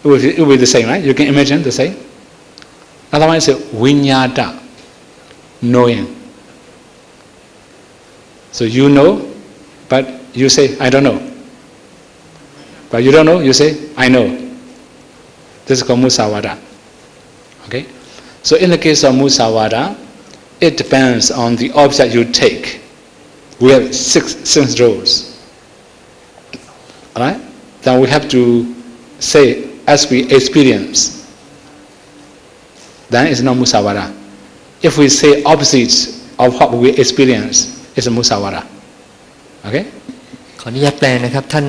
It will be the same, right? You can imagine the same. Another one is Vinyata. Knowing. So you know, but you say, I don't know. But you don't know, you say, I know. This is called Musawada. Okay? So in the case of Musawada, it depends on the object you take. We have six rules. Alright? Then we have to say, as we experience. Then it's not Musawada. If we say opposites of what we experience, it's a Musawada. Okay?
ขออนุญาตแปลนะครับท่าน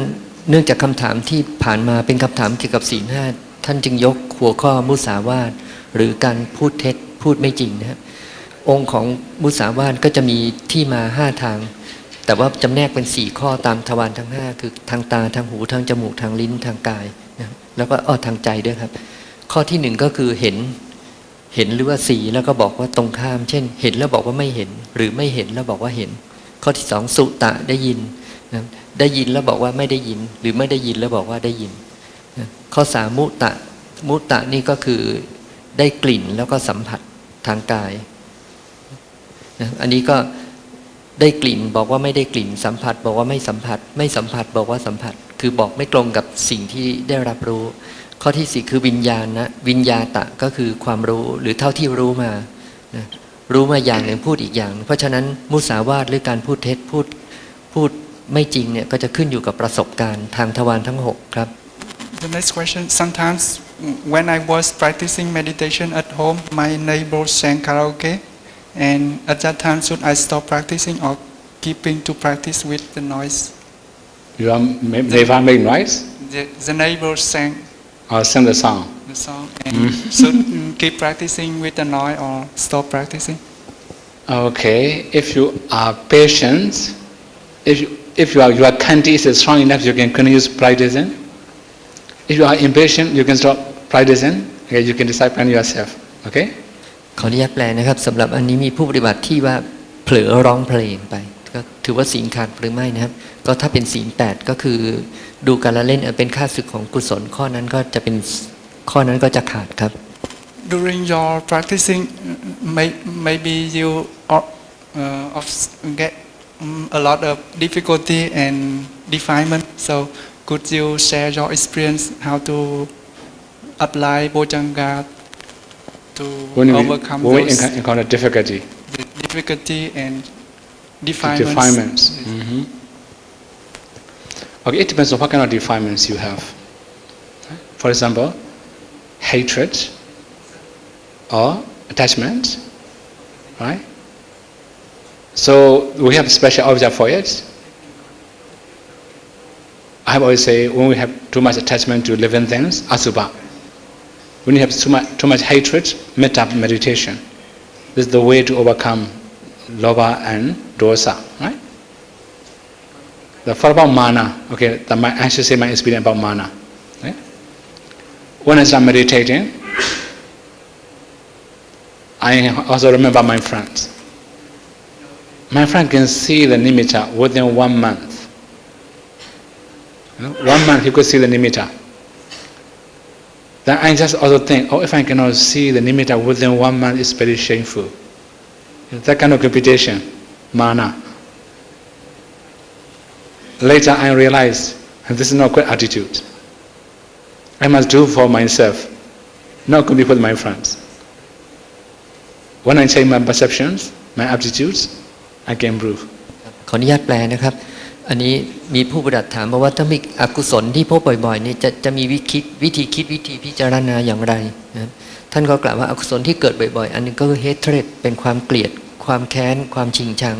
เนื่องจากคำถามที่ผ่านมาเป็นคำถามเกี่ยวกับศีลห้าท่านจึงยกหัวข้อมุสาวาทหรือการพูดเท็จพูดไม่จริงนะครับองค์ของมุสาวาทก็จะมีที่มา5ทางแต่ว่าจำแนกเป็น4ข้อตามทวารทั้ง5คือทางตาทางหูทางจมูกทางลิ้นทางกายนะแล้วก็ทางใจด้วยครับข้อที่1ก็คือเห็นหรือว่าสีแล้วก็บอกว่าตรงข้ามเช่นเห็นแล้วบอกว่าไม่เห็นหรือไม่เห็นแล้วบอกว่าเห็นข้อที่2สุตะได้ยินนะได้ยินแล้วบอกว่าไม่ได้ยินหรือไม่ได้ยินแล้วบอกว่าได้ยินนะข้อ3มุตะนี่ก็คือได้กลิ่นแล้วก็สัมผัสทางกายนะอันนี้ก็ได้กลิ่นบอกว่าไม่ได้กลิ่นสัมผัสบอกว่าไม่สัมผัสไม่สัมผัสบอกว่าสัมผัสคือบอกไม่ตรงกับสิ่งที่ได้รับรู้ข้อที่4คือวิญญาณนะวิญญาตะก็คือความรู้หรือเท่าที่รู้มานะรู้มาอย่างหนึ่งพูดอีกอย่างเพราะฉะนั้นมุสาวาทหรือการพูดเท็จพูดไม่จริงเนี่ยก็จะขึ้นอยู่กับประสบการณ์ทางทวารทั้ง6ครับ
The next question. Sometimes when I was practicing meditation at home, my neighbor sang karaoke, and at that time, should I stop practicing or keeping to practice with the noise?
You are never make noise
The neighbor sang
or sing the song.
the song, and should keep practicing with the noise or stop practicing?
Okay, if you are patient, if your kanti is strong enough, you can continue practicing. If you are impatient, you can stop practicing. Okay, you can discipline yourself. Okay?
ขออนุญาตแปลนะครับสำหรับอันนี้มีผู้ปฏิบัติที่ว่าเผลอร้องเพลงไปก็ถือว่าศีลขาดหรือไม่นะครับก็ถ้าเป็นศีล8ก็คือดูการละเล่นเป็นค่าศึกของกุศลข้อนั้นก็จะเป็นข้อนั้นก็จะขาดครับ
During your practicing, maybe you get a lot of difficulty and defilement. So, could you share your experience how to apply Bojjhanga to overcome
when we
those
encounter difficulty
and defilements?
Mm-hmm. Okay, it depends on what kind of defilements you have. For example, hatred or attachment, right? So we have a special object for it. I have always say when we have too much attachment to living things, asubha. When you have too much hatred, metta meditation. This is the way to overcome lobha and dosa, right? The first about mana. Okay, I should say my experience about mana. Right? When I start meditating, I also remember my friends. My friend can see the nimitta within 1 month. 1 month he could see the nimitta. Then I just also think, if I cannot see the nimitta within 1 month, it's very shameful. That kind of computation, mana. Later I realized this is not good attitude. I must do for myself, not compete with my friends. When I change my perceptions, my attitudes, I can improve.
ขออนุญาตแปลนะครับ อันนี้มีผู้ประดับถามบอกว่าถ้ามีอกุศลที่พบบ่อยๆนี่จะมีวิธีคิดวิธีพิจารณาอย่างไรนะครับท่านก็กล่าวว่าอกุศลที่เกิดบ่อยๆอันนึงก็คือ hatred เป็นความเกลียดความแค้นความชิงชัง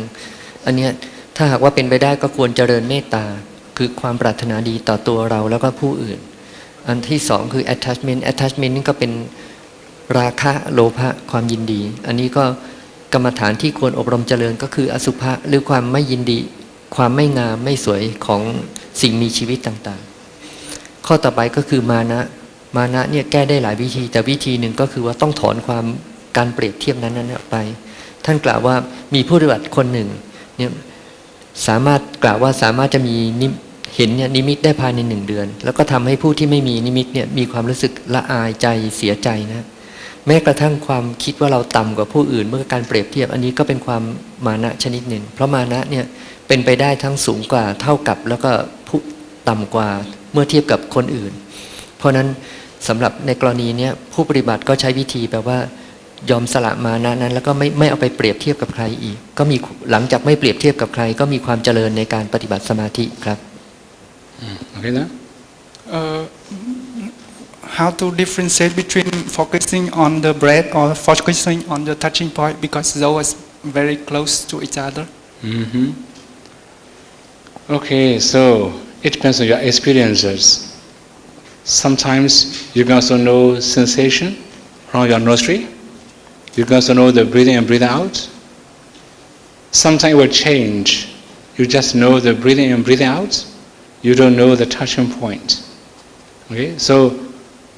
อันเนี้ยถ้าหากว่าเป็นไปได้ก็ควรเจริญเมตตาคือความปรารถนาดีต่อตัวเราแล้วก็ผู้อื่นอันที่สองคือ attachment นี่ก็เป็นราคะโลภะความยินดีอันนี้ก็กรรมฐานที่ควรอบรมเจริญก็คืออสุภะหรือความไม่ยินดีความไม่งามไม่สวยของสิ่งมีชีวิตต่างๆข้อต่อไปก็คือมานะเนี่ยแก้ได้หลายวิธีแต่วิธีหนึ่งก็คือว่าต้องถอนความการเปรียบเทียบนั้นออกไปท่านกล่าวว่ามีผู้ปฏิบัติคนหนึ่งเนี่ยสามารถกล่าวว่าสามารถจะมีเห็นเนี่ยนิมิตได้ภายใน1 เดือนแล้วก็ทำให้ผู้ที่ไม่มีนิมิตเนี่ยมีความรู้สึกละอายใจเสียใจนะแม้กระทั่งความคิดว่าเราต่ำกว่าผู้อื่นเมื่อการเปรียบเทียบอันนี้ก็เป็นความมานะชนิดหนึ่งเพราะมานะเนี่ยเป็นไปได้ทั้งสูงกว่าเท่ากับแล้วก็ผู้ต่ำกว่าเมื่อเทียบกับคนอื่นเพราะนั้นสำหรับในกรณีนี้ผู้ปฏิบัติก็ใช้วิธีแบบว่ายอมสละมานะนั้นแล้วก็ไม่เอาไปเปรียบเทียบกับใครอีกก็มีหลังจากไม่เปรียบเทียบกับใครก็มีความเจริญในการปฏิบัติสมาธิครับ
Okay now
how to differentiate between focusing on the breath or focusing on the touching point because those are very close to each other.
Okay, so it depends on your experiences. Sometimes you can also know sensation from your nostril. You can also know the breathing and breathing out. Sometimes it will change. You just know the breathing and breathing out. You don't know the touching point. Okay, so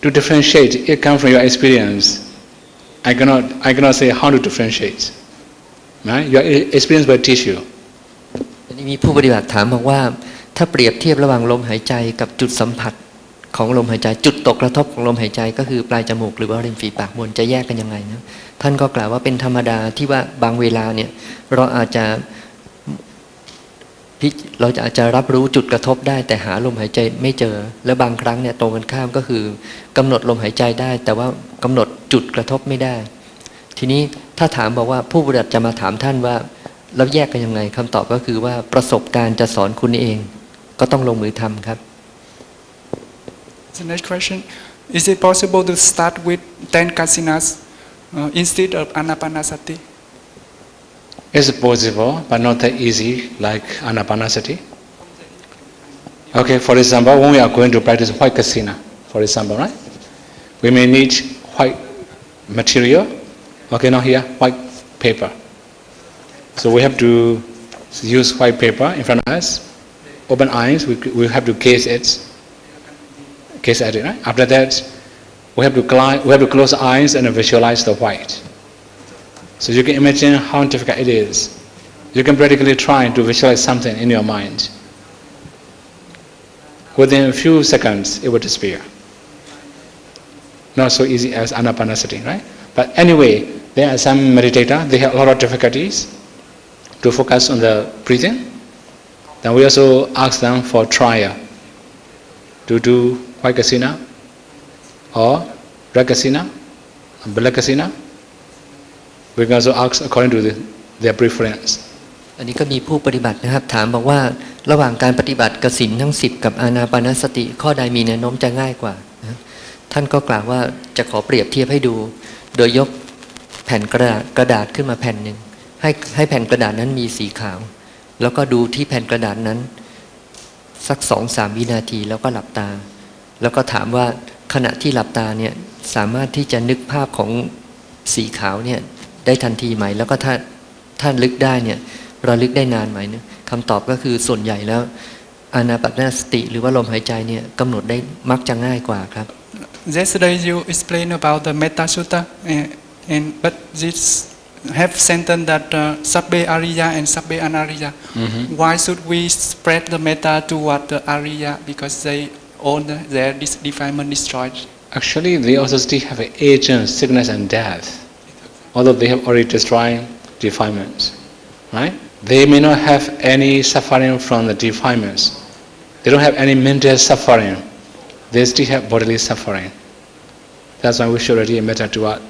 to differentiate, it comes from your experience. I cannot say how to differentiate. Right? Your experience will teach you.
อันนี้มีผู้ปฏิบัติถามบอกว่าถ้าเปรียบเทียบระหว่างลมหายใจกับจุดสัมผัสของลมหายใจจุดตกกระทบของลมหายใจก็คือปลายจมูกหรือว่าริมฝีปากบนจะแยกกันยังไงนะท่านก็กล่าวว่าเป็นธรรมดาที่ว่าบางเวลาเนี่ยเราอาจจะรับรู้จุดกระทบได้แต่หาลมหายใจไม่เจอและบางครั้งเนี่ยตรงกันข้ามก็คือกำหนดลมหายใจได้แต่ว่ากำหนดจุดกระทบไม่ได้ทีนี้ถ้าถามบอกว่าผู้ปฏิบัติจะมาถามท่านว่าแล้วแยกกันยังไงคำตอบก็คือว่าประสบการณ์จะสอนคุณเองก็ต้องลงมือทำครับ
The next question: Is it possible to start with 10 kasinas instead of anapanasati?
It's possible, but not that easy like anapanasati. Okay, for example, when we are going to practice white kasina, for example, right? We may need white material. Okay, now here, white paper. So we have to use white paper in front of us. Open eyes, we have to gaze at it, right? After that, we have to close eyes and visualize the white. So you can imagine how difficult it is. You can practically try to visualize something in your mind. Within a few seconds, it will disappear. Not so easy as anapanasati, right? But anyway, there are some meditators, they have a lot of difficulties to focus on the breathing. Then we also ask them for trial to do white kasina or red kasina, black kasina. We can also ask according to their preference.
อันนี้ก็มีผู้ปฏิบัตินะครับถามบอกว่าระหว่างการปฏิบัติกสิณทั้ง10กับอานาปานสติข้อใดมีแนวโน้มจะง่ายกว่าท่านก็กล่าวว่าจะขอเปรียบเทียบให้ดูโดยยกแผ่นกระดาษขึ้นมาแผ่นหนึ่งให้แผ่นกระดาษนั้นมีสีขาวแล้วก็ดูที่แผ่นกระดาษนั้นสัก 2-3 วินาทีแล้วก็หลับตาแล้วก็ถามว่าขณะที่หลับตาเนี่ยสามารถที่จะนึกภาพของสีขาวเนี่ยได้ทันทีไหมแล้วก็ถ้าลึกได้เนี่ยระลึกได้นานไหมเนี่ยคำตอบก็คือส่วนใหญ่แล้วอานาปานสติหรือว่าลมหายใจเนี่ยกำหนดได้มักจะง่ายกว่าครับ
Yesterday you explained about the Metta Sutta, but this have sentence that Sabbe Ariya and Sabbe Anariya. Why should we spread the Metta toward the Ariya? Because they own their defilement destroyed.
Actually, they also still have aging, sickness and death, although they have already destroyed defilements, right? They may not have any suffering from the defilements. They don't have any mental suffering. They still have bodily suffering. That's why we should already metta toward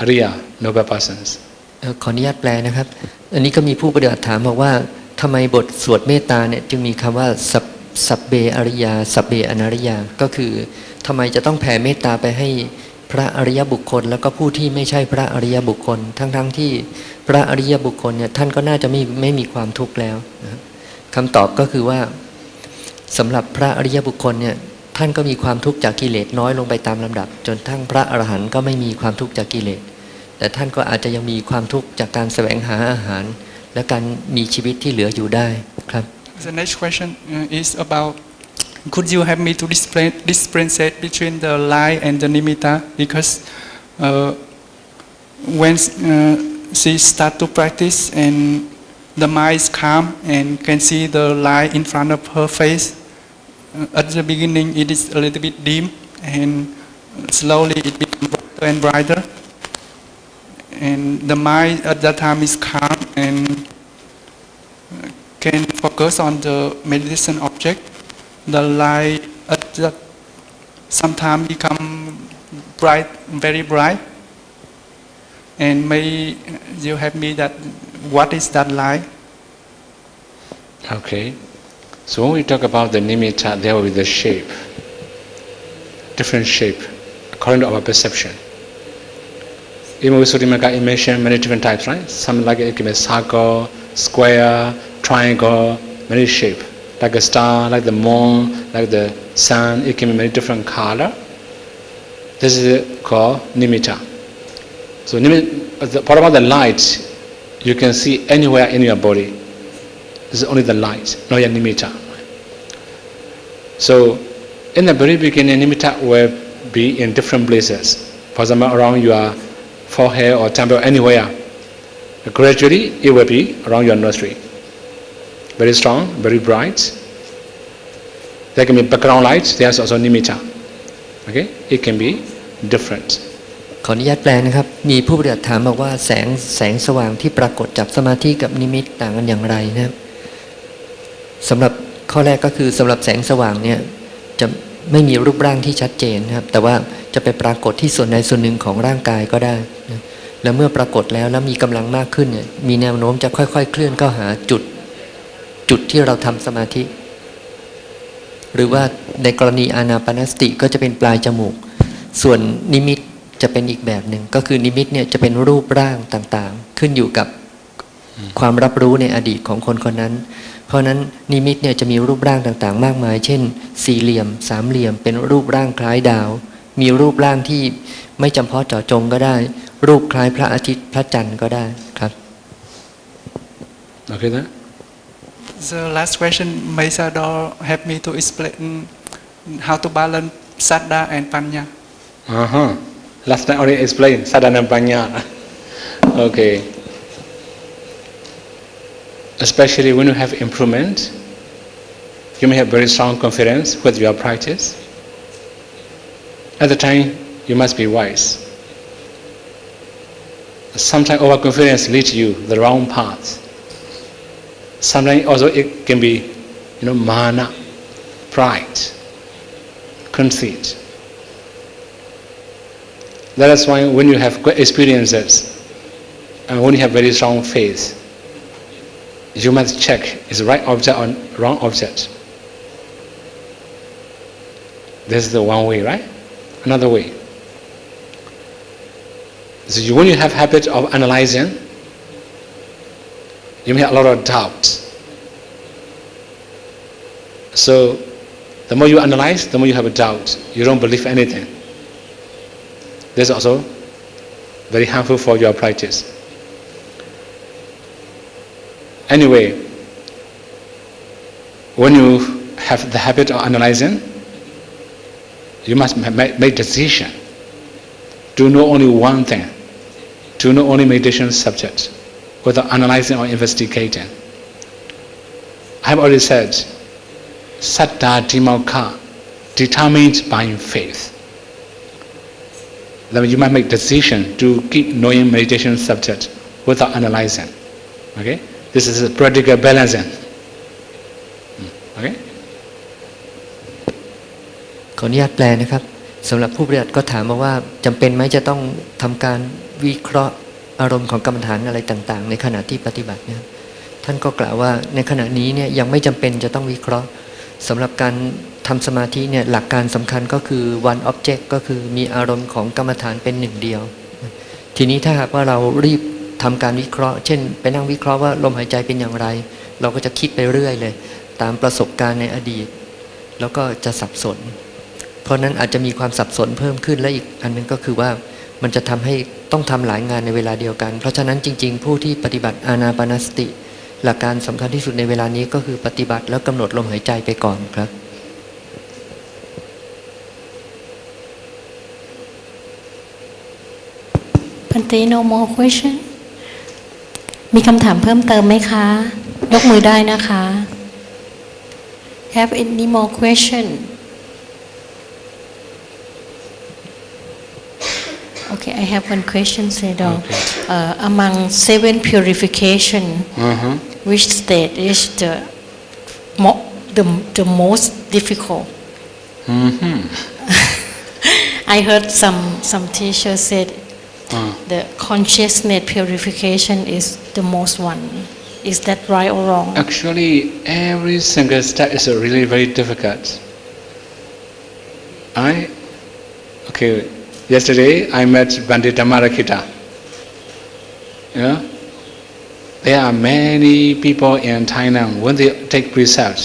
Ariya, noble persons.
ขออนุญาตแปลนะครับอันนี้ก็มีผู้ปฏิบัติถามบอกว่า ทำไมบทสวดเมตตาเนี่ยจึงมีคำว่าสัพเบอริยาสัพเบอนาริยาก็คือทำไมจะต้องแผ่เมตตาไปให้พระอริยบุคคลแล้วก็ผู้ที่ไม่ใช่พระอริยบุคคลทั้งที่พระอริยบุคคลเนี่ยท่านก็น่าจะไม่มีความทุกข์แล้วนะครับคำตอบก็คือว่าสำหรับพระอริยบุคคลเนี่ยท่านก็มีความทุกข์จากกิเลสน้อยลงไปตามลำดับจนทั้งพระอรหันต์ก็ไม่มีความทุกข์จากกิเลสแต่ท่านก็อาจจะยังมีความทุกข์จากการแสวงหาอาหารและการมีชีวิตที่เหลืออยู่ได้ครับ
The next question is about could you help me to differentiate between the light and the nimitta because when she start to practice and the mind is calm and can see the light in front of her face at the beginning it is a little bit dim and slowly it becomes brighter and brighter and the mind at that time is calm and can focus on the meditation object. The light at that sometimes become bright, very bright. And may you help me that what is that light?
Okay. So when we talk about the nimitta, there will be the shape, different shape according to our perception. Even with Sudimaka, I mentioned many different types, right? Some like it can be circle, square, triangle, many shape. Like a star, like the moon, like the sun, it can be many different color. This is called nimitta. So what about the light? You can see anywhere in your body. This is only the light, not your nimitta. So in the very beginning, nimitta will be in different places. For example, around your forehead or temple, anywhere. Gradually, it will be around your nostril. Very strong, very bright. There can be background light. There's also nimitta. Okay, it can be different.
ขออนุญาตแปลนะครับมีผู้ปฏิบัติถามบอกว่าแสงสว่างที่ปรากฏจากสมาธิกับนิมิตต่างกันอย่างไรนะครับสำหรับข้อแรกก็คือสำหรับแสงสว่างเนี่ยจะไม่มีรูปร่างที่ชัดเจนนะครับแต่ว่าจะไปปรากฏที่ส่วนใดส่วนหนึ่งของร่างกายก็ได้นะแล้วเมื่อปรากฏแล้วมีกำลังมากขึ้นเนี่ยมีแนวโน้มจะค่อยๆเคลื่อนเข้าหาจุดที่เราทำสมาธิหรือว่าในกรณีอานาปานสติก็จะเป็นปลายจมูกส่วนนิมิตจะเป็นอีกแบบหนึ่งก็คือนิมิตเนี่ยจะเป็นรูปร่างต่างๆขึ้นอยู่กับความรับรู้ในอดีตของคนคนนั้นเพราะนั้นนิมิตเนี่ยจะมีรูปร่างต่างๆมากมายเช่นสี่เหลี่ยมสามเหลี่ยมเป็นรูปร่างคล้ายดาวมีรูปร่างที่ไม่จำเพาะเจาะจงก็ได้รูปคล้ายพระอาทิตย์พระจันทร์ก็ได้ครับ
Okay then?
The last question, may Sador help me to explain how to balance Saddha and Panya?
Last time already explained, sadhana panya. Okay. Especially when you have improvement, you may have very strong confidence with your practice. At the time, you must be wise. Sometimes overconfidence leads you the wrong path. Sometimes also it can be, mana, pride, conceit. That is why when you have good experiences and when you have very strong faith, you must check is the right object or wrong object. This is the one way, right? Another way. So when you have habit of analyzing, you may have a lot of doubt. So the more you analyze, the more you have a doubt. You don't believe anything. This is also very harmful for your practice. Anyway, when you have the habit of analyzing, you must make decision. Do not only one thing. Do not only meditation subject without analyzing or investigating. I have already said, Saddha Dhimokha, determined by faith. Then you must make decision to keep knowing meditation subject without analyzing. Okay? This is a practical balancing. Okay?
ขออนุญาตแปลนะครับสำหรับผู้ปฏิบัติก็ถามมาว่าจำเป็นไหมจะต้องทำการวิเคราะห์อารมณ์ของกรรมฐานอะไรต่างๆในขณะที่ปฏิบัติเนี่ยถ ท่านก็กล่าวว่าในขณะนี้เนี่ยยังไม่จำเป็นจะต้องวิเคราะห์สำหรับการทำสมาธิเนี่ยหลักการสำคัญก็คือ one object ก็คือมีอารมณ์ของกรรมฐานเป็นหนึ่งเดียวทีนี้ถ้าหากว่าเรารีบทำการวิเคราะห์เช่นไปนั่งวิเคราะห์ว่าลมหายใจเป็นอย่างไรเราก็จะคิดไปเรื่อยเลยตามประสบการณ์ในอดีตแล้วก็จะสับสนเพราะนั้นอาจจะมีความสับสนเพิ่มขึ้นและอีกอันนึงก็คือว่ามันจะทำให้ต้องทำหลายงานในเวลาเดียวกันเพราะฉะนั้นจริงๆผู้ที่ปฏิบัติอานาปานสติหลักการสำคัญที่สุดในเวลานี้ก็คือปฏิบัติแล้วกำหนดลมหายใจไปก่อนครับ
Bhante, no more question มีคำถามเพิ่มเติมไหมคะยกมือได้นะคะ Have any more question Okay, I have one question, Sayadaw. Among 7 purification, which state is the most difficult? I heard some teachers said the consciousness purification is the most one. Is that right or wrong?
Actually, every single step is really very difficult. Yesterday I met Bhante Dhammarakita. There are many people in Thailand when they take precepts.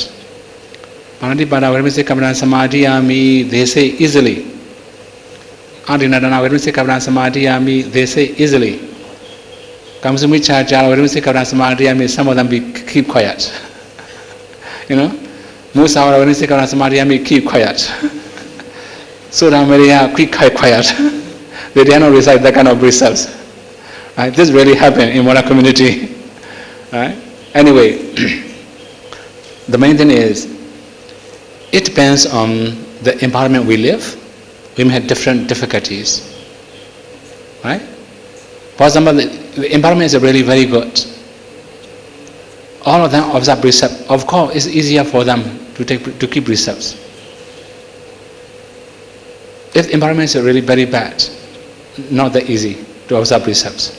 Panatipada Vedamisi Kamran Samadhiyami, they say easily. Adinadana Vedamisi Kamran Samadhiyami, they say easily. Kamsumi Chacha Vedamisi Kamran Samadhiyami, some of them keep quiet. Musawara Vedamisi Kamran Samadhiyami, keep quiet. Sura Maria, keep quiet. They dare not recite that kind of precepts. Right? This really happened in Mora community. Right? Anyway, the main thing is, it depends on the environment we live. We may have different difficulties. Right? For example, the environment is really very good. All of them observe precepts. Of course, it's easier for them to keep precepts. If the environment is really very bad, not that easy to observe precepts.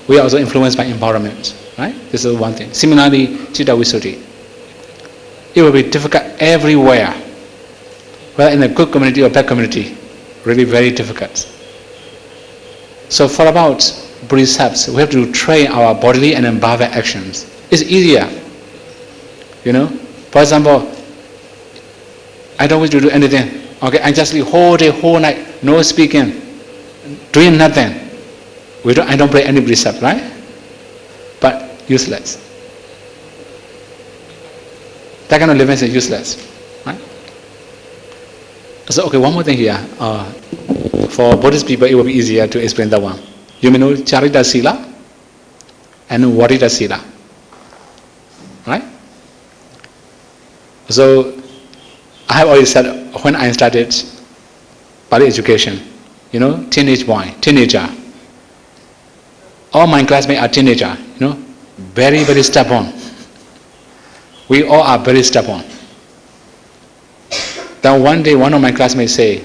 We are also influenced by environment. Right? This is one thing. Similarly, Citta Visuddhi. It will be difficult everywhere, whether in a good community or bad community. Really very difficult. So for about precepts, we have to train our bodily and embodied actions. It's easier. For example, I don't wish to do anything. Okay, I just sleep whole day, whole night, no speaking, doing nothing. I don't break any precept, right? But useless. That kind of living is useless, right? So, okay, one more thing here. For Buddhist people, it will be easier to explain that one. You may know Charita Sila and Varita Sila, right? So, I have already said when I started Pali education, teenager. All my classmates are teenager, very, very stubborn. We all are very stubborn. Then one day, one of my classmates say,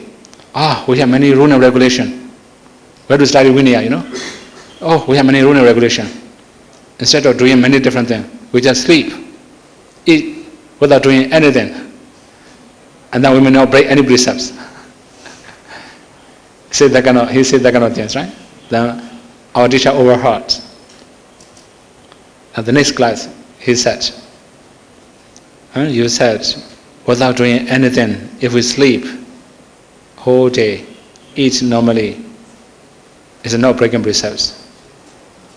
we have many rules and regulations. We have to study Vinaya, we have many rules and regulations. Instead of doing many different things, we just sleep, eat, without doing anything. And then we may not break any precepts. He said that kind of things, right? Then our teacher overheard. At the next class, he said, you said, without doing anything, if we sleep whole day, eat normally, it's not breaking precepts.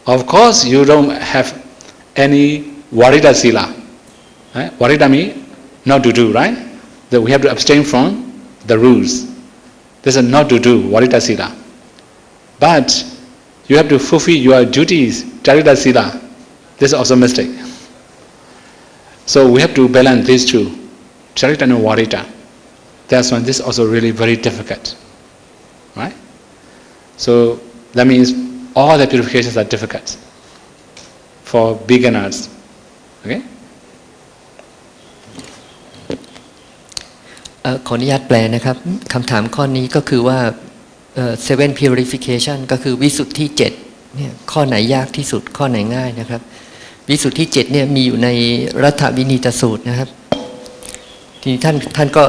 Of course, you don't have any Varita Sila. Right? Varita means not to do, right? That we have to abstain from the rules. This is not to do, Varita Sila. But you have to fulfill your duties, Charita Sila. This is also a mistake. So we have to balance these two, Charita and Varita. That's why this is also really very difficult. Right? So that means all the purifications are difficult for beginners. Okay?
ขออนุญาตแปลนะครับคำถามข้อนี้ก็คือว่าseven purification ก็คือวิสุทธิ7เนี่ยข้อไหนยากที่สุดข้อไหนง่ายนะครับ วิสุทธิ7เนี่ยมีอยู่ในรัฐวินีตสูตรนะครับทีนี้ท่านก็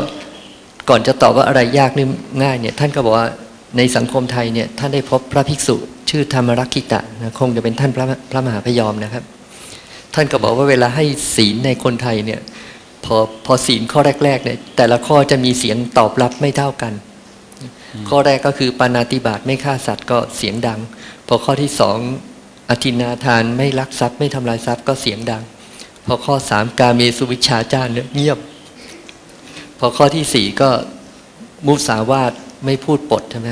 ก่อนจะตอบว่าอะไรยากหรือง่ายเนี่ยท่านก็บอกว่าในสังคมไทยเนี่ยท่านได้พบพระภิกษุชื่อธรรมรักขิตะนะคงจะเป็นท่านพระมหาพยอมนะครับท่านก็บอกว่าเวลาให้ศีลในคนไทยเนี่ยพอศีลข้อแรกๆเนี่ยแต่ละข้อจะมีเสียงตอบรับไม่เท่ากันข้อแรกก็คือปาณาติบาตไม่ฆ่าสัตว์ก็เสียงดังพอข้อที่สองอทินนาทานไม่ลักทรัพย์ไม่ทำลายทรัพย์ก็เสียงดังพอข้อ3กาเมสุวิชฌาจารเนี่ยเงียบพอข้อที่4ก็มุสาวาทไม่พูดปดใช่ไหม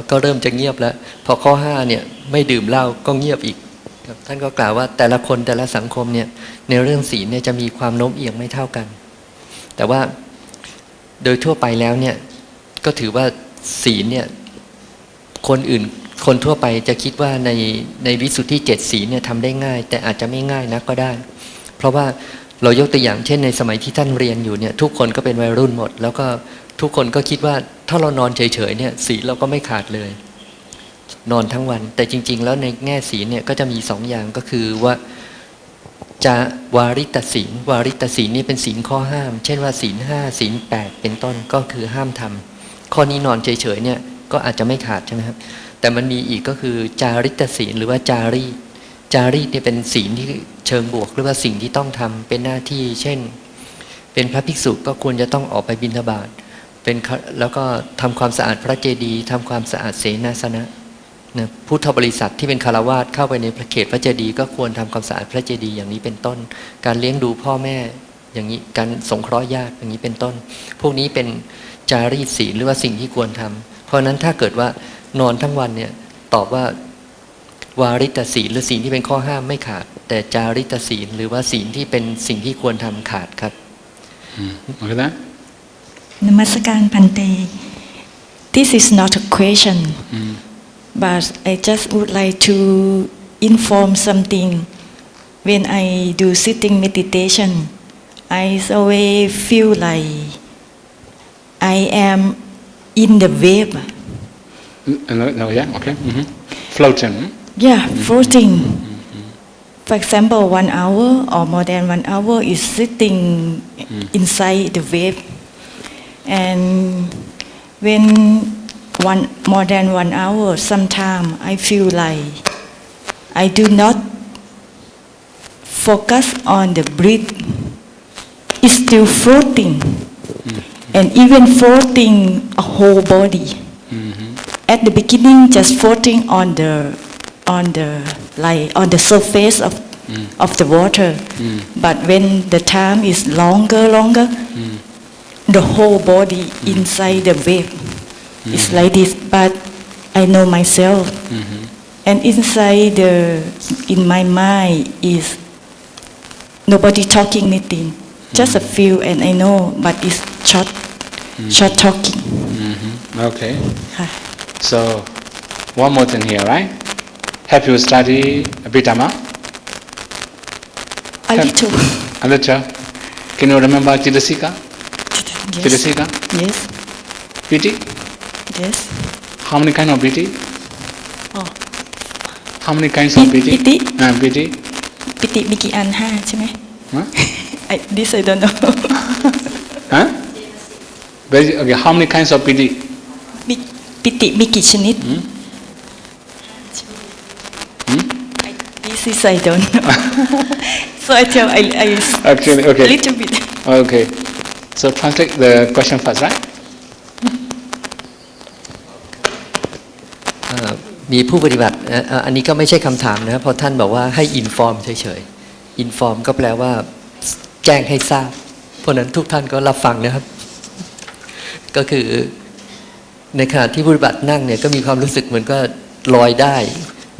ก็เริ่มจะเงียบแล้วพอข้อ5เนี่ยไม่ดื่มเหล้าก็เงียบอีกท่านก็กล่าวว่าแต่ละคนแต่ละสังคมเนี่ยในเรื่องศีลเนี่ยจะมีความโน้มเอียงไม่เท่ากันแต่ว่าโดยทั่วไปแล้วเนี่ยก็ถือว่าศีลเนี่ยคนทั่วไปจะคิดว่าในวิสุทธิ7ศีลเนี่ยทำได้ง่ายแต่อาจจะไม่ง่ายนักก็ได้เพราะว่าเรายกตัวอย่างเช่นในสมัยที่ท่านเรียนอยู่เนี่ยทุกคนก็เป็นวัยรุ่นหมดแล้วก็ทุกคนก็คิดว่าถ้าเรานอนเฉยๆเนี่ยศีลเราก็ไม่ขาดเลยนอนทั้งวันแต่จริงๆแล้วในแง่ศีลเนี่ยก็จะมี2อย่างก็คือว่าจะวาริตศีลวาริตศีลนี่เป็นศีลข้อห้ามเช่นว่าศีล5ศีล8เป็นต้นก็คือห้ามทำข้อนี้นอนเฉยๆเนี่ยก็อาจจะไม่ขาดใช่ไหมครับแต่มันมีอีกก็คือจาริตศีลหรือว่าจารีตเนี่ยเป็นศีลที่เชิงบวกหรือว่าสิ่งที่ต้องทำเป็นหน้าที่เช่นเป็นพระภิกษุก็ควรจะต้องออกไปบิณฑบาตแล้วก็ทำความสะอาดพระเจดีย์ทำความสะอาดเสนาสนะพุทธบริษัทที่เป็นคฤหัสถ์เข้าไปในเขตพระเจดีย์ก็ควรทำความสะอาดพระเจดีย์อย่างนี้เป็นต้นการเลี้ยงดูพ่อแม่อย่างนี้การสงเคราะห์ญาติอย่างนี้เป็นต้นพวกนี้เป็นจารีตศีลหรือว่าสิ่งที่ควรทำเพราะนั้นถ้าเกิดว่านอนทั้งวันเนี่ยตอบว่าวาริตศีลหรือศีลที่เป็นข้อห้ามไม่ขาดแต่จาริตศีลหรือว่าศีลที่เป็นสิ่งที่ควรทำขาดครับ
โอเคนะ
Namaskar Bhante. This is not a question, but I just would like to inform something. When I do sitting meditation, I always feel like I am in the wave.
No, yeah, okay. Floating.
Yeah, floating. For example, 1 hour or more than 1 hour is sitting inside the wave. And when more than 1 hour, sometimes I feel like I do not focus on the breath. It's still floating, and even floating a whole body. At the beginning, just floating on the surface of the water. But when the time is longer, the whole body inside the wave is like this. But I know myself, and inside in my mind is nobody talking anything, just a few, and I know, but it's short talking.
Okay. So, one more thing here, right? Have you studied Abhidhamma?
A little.
A little. Can you remember Chitasika?
Yes.
Chitasika?
Yes.
Piti?
Yes.
How many kinds of piti?
Oh.
How many kinds of piti?
Piti?
Piti.
ปิติมีกี่อัน5ใช่ไหม
Huh?
This I don't know.
Huh? Okay, how many kinds of piti?
ปิติมีกี่ชนิด This is I don't know. So I tell I
Actually, okay.
a little bit.
Okay. So translate the question first, right?
มีผู้ปฏิบัติอันนี้ก็ไม่ใช่คำถามนะเพราะท่านบอกว่าให้อินฟอร์มเฉยๆอินฟอร์มก็แปลว่าแจ้งให้ทราบเพราะนั้นทุกท่านก็รับฟังนะครับก็คือในขณะที่ผู้ปฏิบัตินั่งเนี่ยก็มีความรู้สึกเหมือนก็ลอยได้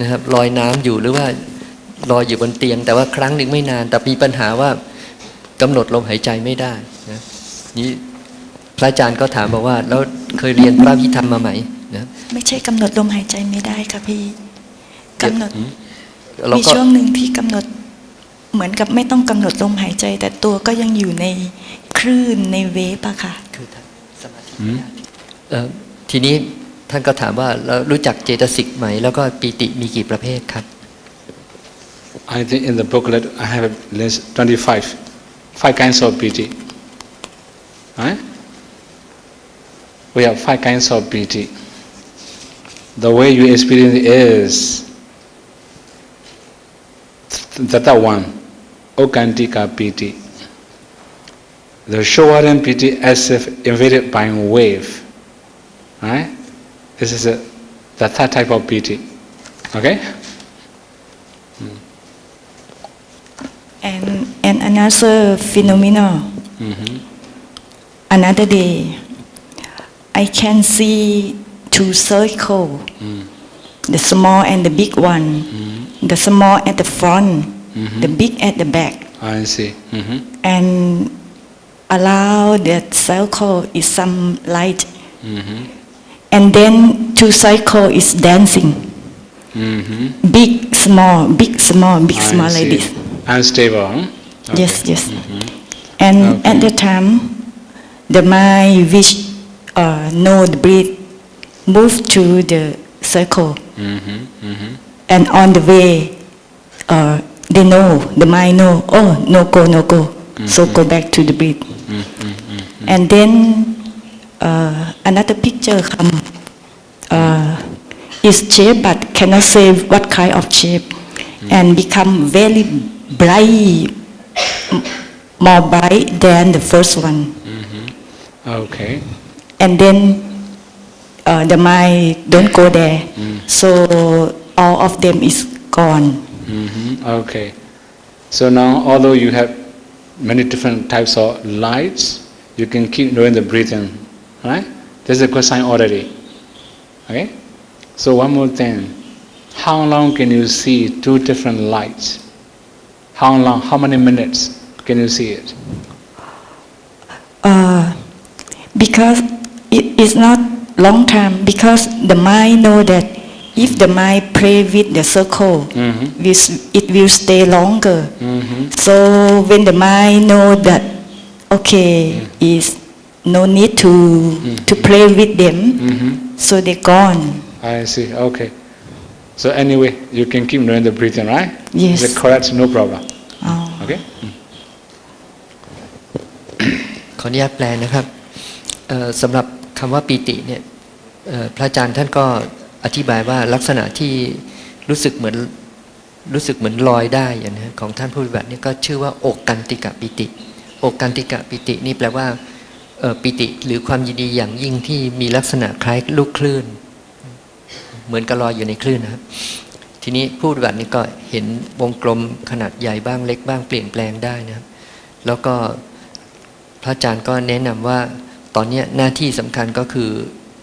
นะครับลอยน้ำอยู่หรือว่าลอยอยู่บนเตียงแต่ว่าครั้งหนึ่งไม่นานแต่มีปัญหาว่ากำหนดลมหายใจไม่ได้นะนี่พระอาจารย์ก็ถามบอกว่าแล้วเคยเรียนพระพิธรรมมาไหมนะ
ไม่ใช่กำหนดลมหายใจไม่ได้ค่ะพี่กำหนด
เรา
มี
ก็
ช่วงหนึ่งที่กำหนดเหมือนกับไม่ต้องกำหนดลมหายใจ แต่ตัวก็ยังอยู่ในคลื่นในเวฟอะค่ะ
คือสมาธิทีนี้ท่านก็ถามว่าเรารู้จักเจตสิกไหมแล้วก็ปีติมีกี่ประเภทครับ
I think in the booklet I have a list 25, 5 kinds of piti. Right? We have 5 kinds of piti. The way you experience it is that one, Okantika piti. The showering piti as if invaded by a wave. Right? This is the third type of piti. Okay?
And another phenomenon. Another day, I can see 2 circles, the small and the big one. The small at the front, the big at the back.
I see.
And around that circle is some light. And then 2 circles is dancing. Big, small, big, small, big, small,
I
like
see.
this.
Unstable, huh? Okay.
Yes, yes. And at the time, the mind which know the breath move to the circle. And on the way, they know, the mind know, oh, no go, no go. So go back to the breath. And then another picture come. Is shape, but cannot say what kind of shape. And become very bright, more bright than the first one.
Okay.
And then the mind don't go there. So all of them is gone.
Okay. So now, although you have many different types of lights, you can keep doing the breathing, right? There's a good sign already. Okay? So one more thing. How long can you see 2 different lights? How long? How many minutes can you see it?
Because it is not long time, because the mind know that if the mind play with the circle, it will stay longer. So when the mind know that, okay, is no need to play with them, so they gone.
I see. Okay. So anyway, you can keep doing the breathing, right?
Yes.
Is it correct? No problem.
Oh.
Okay?
ขออนุญาตแปลนะครับสำหรับคำว่าปีติเนี่ยพระอาจารย์ท่านก็อธิบายว่าลักษณะที่รู้สึกเหมือนลอยได้อย่างนี้ของท่านผู้ปฏิบัตินี่ก็ชื่อว่าโอกันติกะปิติโอกันติกะปิตินี่แปลว่าปิติหรือความยินดีอย่างยิ่งที่มีลักษณะคล้ายลูกคลื่นเหมือนกับลอยอยู่ในคลื่นนะครับทีนี้ผู้ปฏิบัตินี่ก็เห็นวงกลมขนาดใหญ่บ้างเล็กบ้างเปลี่ยนแปลงได้นะครับแล้วก็พระอาจารย์ก็แนะนำว่าตอนนี้หน้าที่สำคัญก็คือ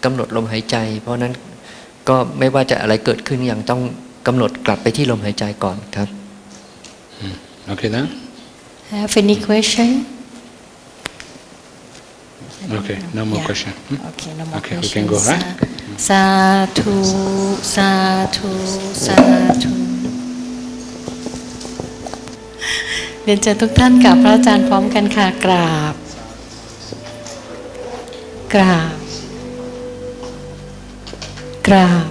กำหนดลมหายใจ เพราะนั้นก็ไม่ว่าจะอะไรเกิดขึ้นยังต้องกำหนดกลับไปที่ลมหายใจก่อนครับ
Okay then?
Have any question?
Okay, no more
Yeah.
question.
Okay, no more
Okay, we
questions.
can go, right?
Sadhu, sadhu, sadhu. เรียนเชิญทุกท่านกับพระอาจารย์พร้อมกันค่ะกราบ กราบ กราบ